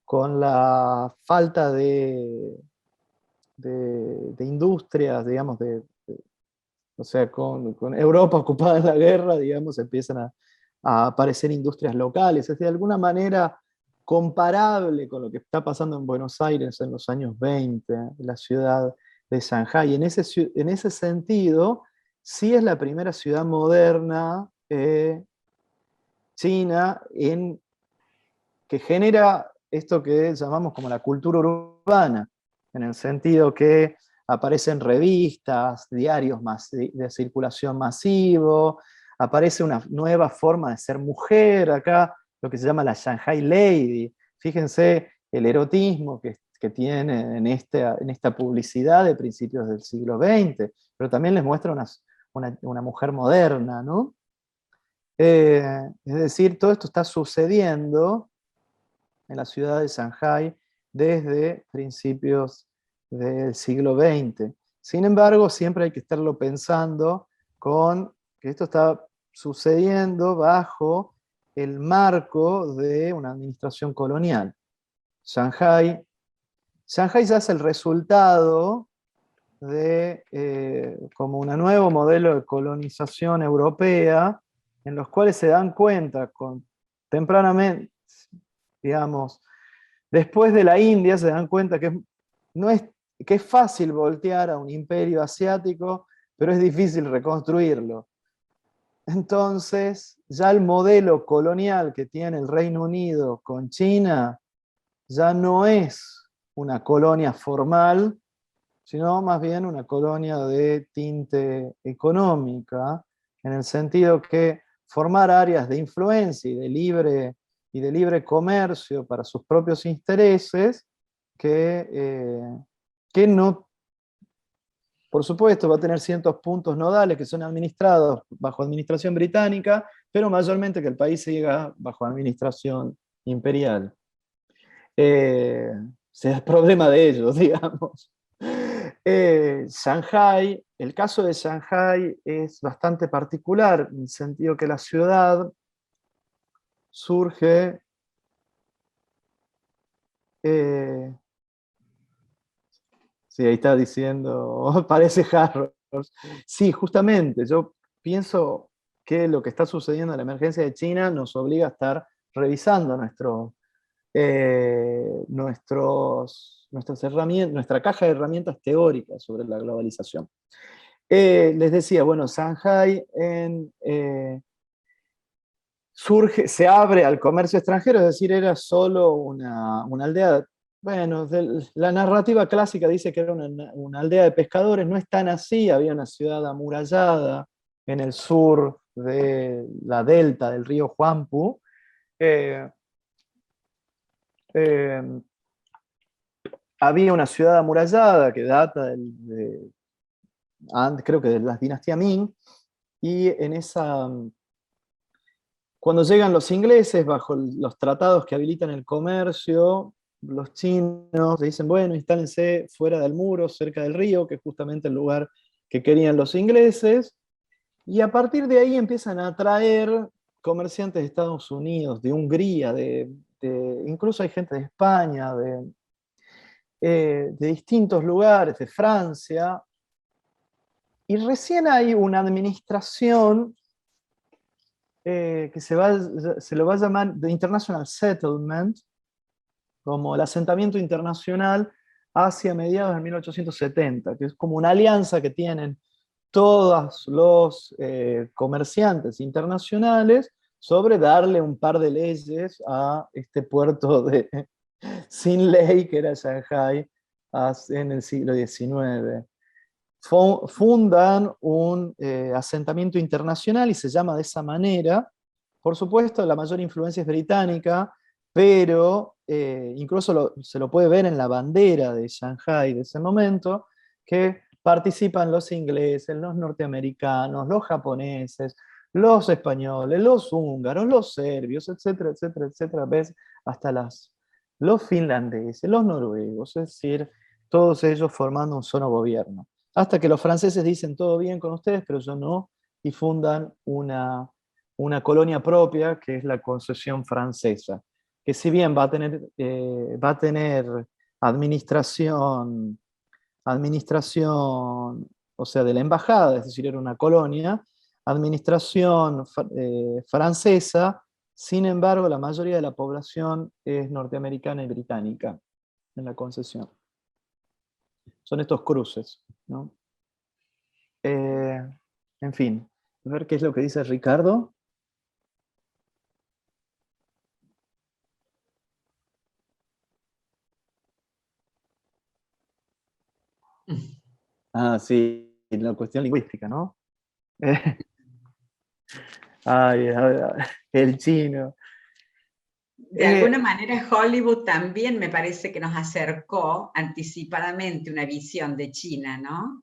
con la falta de industrias, digamos, o sea, con Europa ocupada en la guerra, digamos, empiezan a aparecer industrias locales, es de alguna manera comparable con lo que está pasando en Buenos Aires en los años 20, en la ciudad de Shanghái. En ese sentido, sí es la primera ciudad moderna china que genera esto que llamamos como la cultura urbana, en el sentido que aparecen revistas, diarios de circulación masivo, aparece una nueva forma de ser mujer, acá lo que se llama la Shanghai Lady. Fíjense el erotismo que tiene en esta publicidad de principios del siglo XX, pero también les muestra una mujer moderna, ¿no? Es decir, todo esto está sucediendo en la ciudad de Shanghái desde principios del siglo XX. Sin embargo, siempre hay que estarlo pensando con que esto está sucediendo bajo el marco de una administración colonial. Shanghái ya es el resultado de como un nuevo modelo de colonización europea, en los cuales se dan cuenta tempranamente, digamos, después de la India se dan cuenta que es fácil voltear a un imperio asiático, pero es difícil reconstruirlo. Entonces, ya el modelo colonial que tiene el Reino Unido con China ya no es una colonia formal, sino más bien una colonia de tinte económica, en el sentido que formar áreas de influencia y de libre comercio para sus propios intereses, que no, por supuesto, va a tener ciertos puntos nodales que son administrados bajo administración británica, pero mayormente que el país siga bajo administración imperial. Sea el problema de ellos, digamos. Shanghái, el caso de Shanghái es bastante particular, en el sentido que la ciudad surge sí, ahí está diciendo, parece Harrods. Sí, justamente, yo pienso que lo que está sucediendo en la emergencia de China nos obliga a estar revisando nuestras herramientas, nuestra caja de herramientas teóricas sobre la globalización. Les decía, bueno, Shanghái se abre al comercio extranjero, es decir, era solo una aldea. Bueno, la narrativa clásica dice que era una aldea de pescadores, no es tan así, había una ciudad amurallada en el sur de la delta del río Huangpu. Había una ciudad amurallada que data creo que de la dinastía Ming, y cuando llegan los ingleses, bajo los tratados que habilitan el comercio, los chinos le dicen, bueno, instálense fuera del muro, cerca del río, que es justamente el lugar que querían los ingleses, y a partir de ahí empiezan a atraer comerciantes de Estados Unidos, de Hungría, incluso hay gente de España, de distintos lugares, de Francia, y recién hay una administración que se lo va a llamar The International Settlement, como el asentamiento internacional hacia mediados de 1870, que es como una alianza que tienen todos los comerciantes internacionales sobre darle un par de leyes a este puerto sin ley que era Shanghái en el siglo XIX. Fundan un asentamiento internacional y se llama de esa manera. Por supuesto, la mayor influencia es británica, pero incluso se lo puede ver en la bandera de Shanghái de ese momento, que participan los ingleses, los norteamericanos, los japoneses, los españoles, los húngaros, los serbios, etcétera, etcétera, etcétera, ves hasta los finlandeses, los noruegos, es decir, todos ellos formando un solo gobierno. Hasta que los franceses dicen todo bien con ustedes, pero yo no, y fundan una colonia propia, que es la concesión francesa, que si bien va a tener administración, o sea, de la embajada, es decir, era una colonia, administración francesa, sin embargo, la mayoría de la población es norteamericana y británica en la concesión. Son estos cruces, ¿no? En fin, a ver qué es lo que dice Ricardo. Ah, sí, la cuestión lingüística, ¿no? Ay, el chino. De alguna manera Hollywood también me parece que nos acercó anticipadamente una visión de China, ¿no?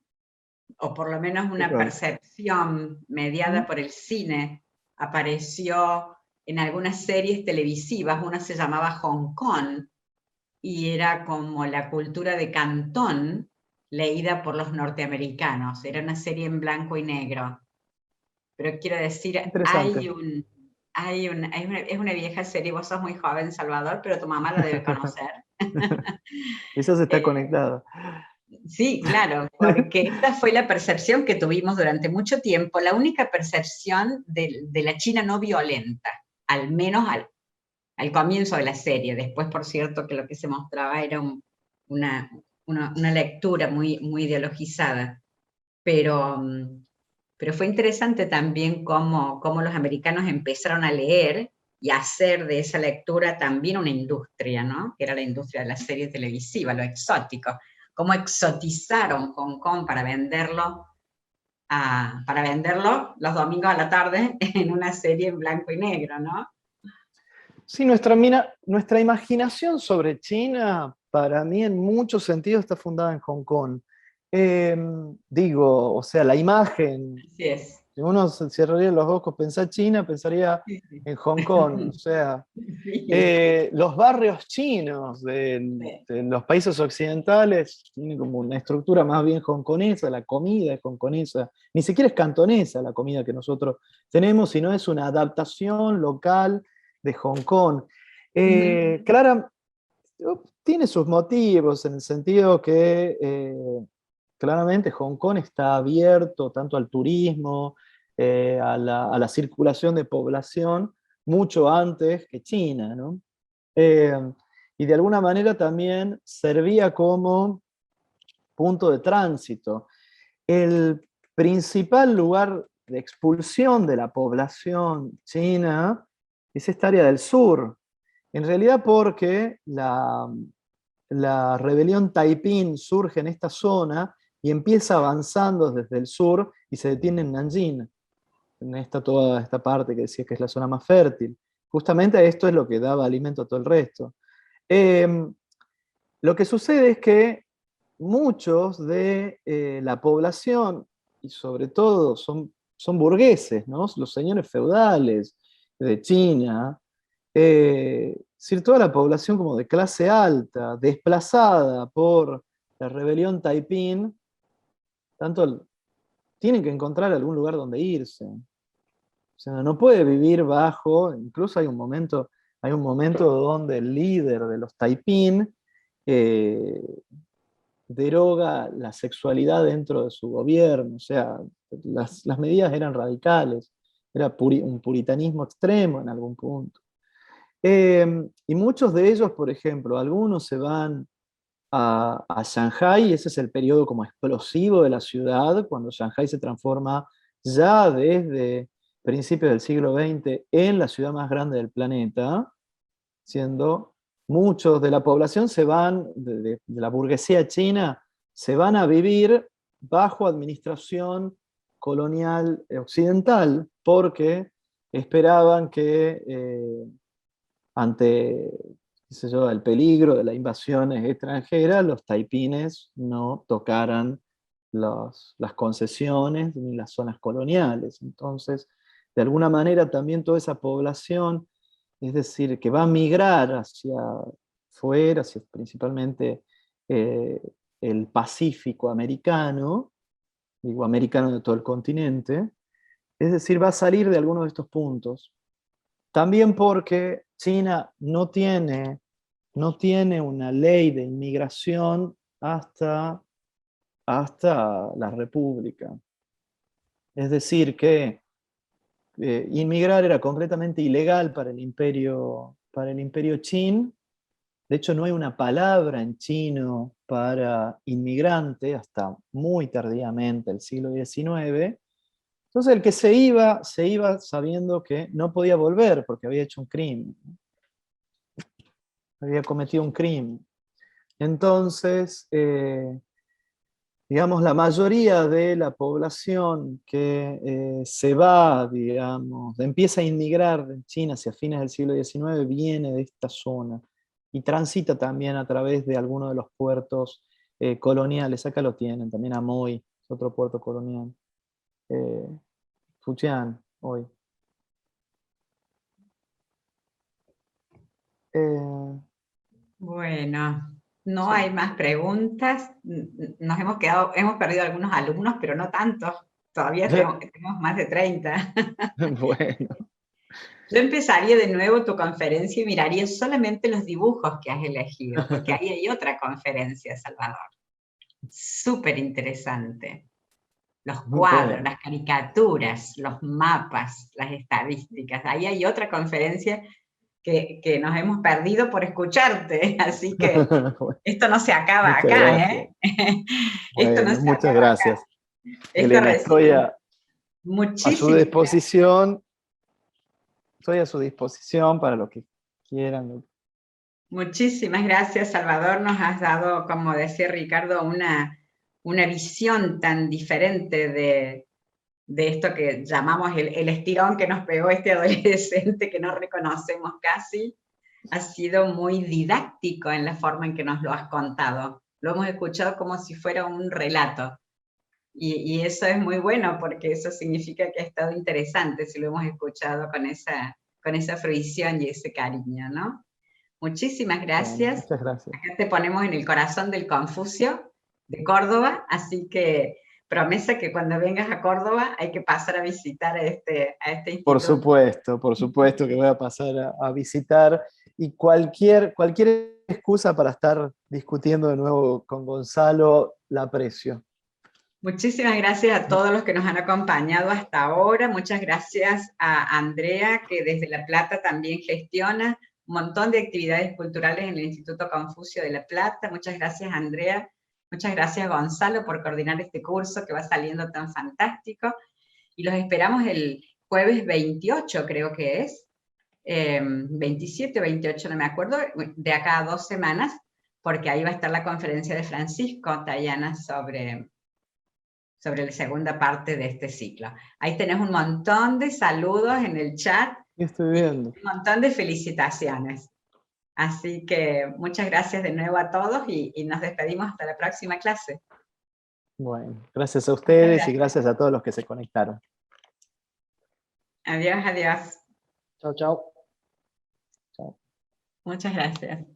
O por lo menos una percepción mediada por el cine. Apareció en algunas series televisivas, una se llamaba Hong Kong, y era como la cultura de Cantón leída por los norteamericanos. Era una serie en blanco y negro. Pero quiero decir, es una vieja serie, vos sos muy joven, Salvador, pero tu mamá la debe conocer. Eso se está conectado. Sí, claro, porque esta fue la percepción que tuvimos durante mucho tiempo, la única percepción de la China no violenta, al menos al comienzo de la serie. Después, por cierto, que lo que se mostraba era una lectura muy, muy ideologizada. Pero fue interesante también cómo los americanos empezaron a leer y a hacer de esa lectura también una industria, ¿no? Que era la industria de la serie televisiva, lo exótico. Cómo exotizaron Hong Kong para venderlo los domingos a la tarde en una serie en blanco y negro, ¿no? Sí, nuestra imaginación sobre China, para mí en muchos sentidos está fundada en Hong Kong. Digo, o sea, la imagen, Así es. si uno se cerraría los ojos, pensar China, pensaría en Hong Kong. O sea, los barrios chinos de los países occidentales tienen como una estructura más bien hongkonesa, la comida es hongkonesa, ni siquiera es cantonesa la comida que nosotros tenemos, sino es una adaptación local de Hong Kong. Clara tiene sus motivos en el sentido que claramente Hong Kong está abierto tanto al turismo, a la circulación de población, mucho antes que China, ¿no? Y de alguna manera también servía como punto de tránsito. El principal lugar de expulsión de la población china es esta área del sur, en realidad porque la rebelión Taiping surge en esta zona y empieza avanzando desde el sur y se detiene en Nanjing, en toda esta parte que decía que es la zona más fértil. Justamente esto es lo que daba alimento a todo el resto. Lo que sucede es que muchos de la población, y sobre todo son burgueses, ¿no? Los señores feudales de China, es decir, toda la población como de clase alta, desplazada por la rebelión Taiping, tienen que encontrar algún lugar donde irse. O sea, no puede vivir bajo, incluso hay un momento donde el líder de los Taiping deroga la sexualidad dentro de su gobierno, o sea, las medidas eran radicales, era un puritanismo extremo en algún punto. Y muchos de ellos, por ejemplo, algunos se van a Shanghái, y ese es el periodo como explosivo de la ciudad, cuando Shanghái se transforma ya desde principios del siglo XX en la ciudad más grande del planeta, siendo muchos de la población se van, de la burguesía china, se van a vivir bajo administración colonial occidental, porque esperaban que ante, qué sé yo, el peligro de las invasiones extranjeras, los taipines no tocaran las concesiones ni las zonas coloniales. Entonces, de alguna manera también toda esa población, es decir, que va a migrar hacia fuera, hacia principalmente el Pacífico americano, digo americano de todo el continente, es decir, va a salir de algunos de estos puntos. También porque China no tiene una ley de inmigración hasta la República. Es decir, que inmigrar era completamente ilegal para el imperio Qin. De hecho, no hay una palabra en chino para inmigrante hasta muy tardíamente, el siglo XIX. Entonces el que se iba sabiendo que no podía volver porque había hecho un crimen, había cometido un crimen. Entonces, digamos, la mayoría de la población que se va, digamos, empieza a inmigrar en China hacia fines del siglo XIX, viene de esta zona y transita también a través de algunos de los puertos coloniales. Acá lo tienen, también Amoy, es otro puerto colonial. Fujian, hoy. Bueno, no hay más preguntas. Nos hemos perdido algunos alumnos, pero no tantos. Todavía tenemos más de 30. Bueno. Yo empezaría de nuevo tu conferencia y miraría solamente los dibujos que has elegido, porque ahí hay otra conferencia, Salvador. Súper interesante. Los cuadros, las caricaturas, los mapas, las estadísticas. Ahí hay otra conferencia que nos hemos perdido por escucharte. Así que esto no se acaba acá, ¿eh? Esto no se muchas acaba gracias. acá. Elena, estoy a su disposición. Estoy a su disposición para lo que quieran. Muchísimas gracias, Salvador. Nos has dado, como decía Ricardo, una visión tan diferente de esto que llamamos el estirón que nos pegó este adolescente que no reconocemos casi. Ha sido muy didáctico en la forma en que nos lo has contado. Lo hemos escuchado como si fuera un relato. Y eso es muy bueno porque eso significa que ha estado interesante si lo hemos escuchado con esa fruición y ese cariño, ¿no? Muchísimas gracias. Muchas gracias. Acá te ponemos en el corazón del Confucio de Córdoba, así que promesa que cuando vengas a Córdoba hay que pasar a visitar a este instituto. Por supuesto que voy a pasar a visitar, y cualquier excusa para estar discutiendo de nuevo con Gonzalo la aprecio. Muchísimas gracias a todos los que nos han acompañado hasta ahora. Muchas gracias a Andrea, que desde La Plata también gestiona un montón de actividades culturales en el Instituto Confucio de La Plata. Muchas gracias, Andrea. Muchas gracias, Gonzalo, por coordinar este curso que va saliendo tan fantástico. Y los esperamos el jueves 28, creo que es. 27 o 28, no me acuerdo, de acá a 2 semanas, porque ahí va a estar la conferencia de Francisco Tayana sobre la segunda parte de este ciclo. Ahí tenés un montón de saludos en el chat. Estoy viendo. Un montón de felicitaciones. Así que muchas gracias de nuevo a todos y nos despedimos hasta la próxima clase. Bueno, gracias a ustedes y gracias a todos los que se conectaron. Adiós, adiós. Chao, chao. Muchas gracias.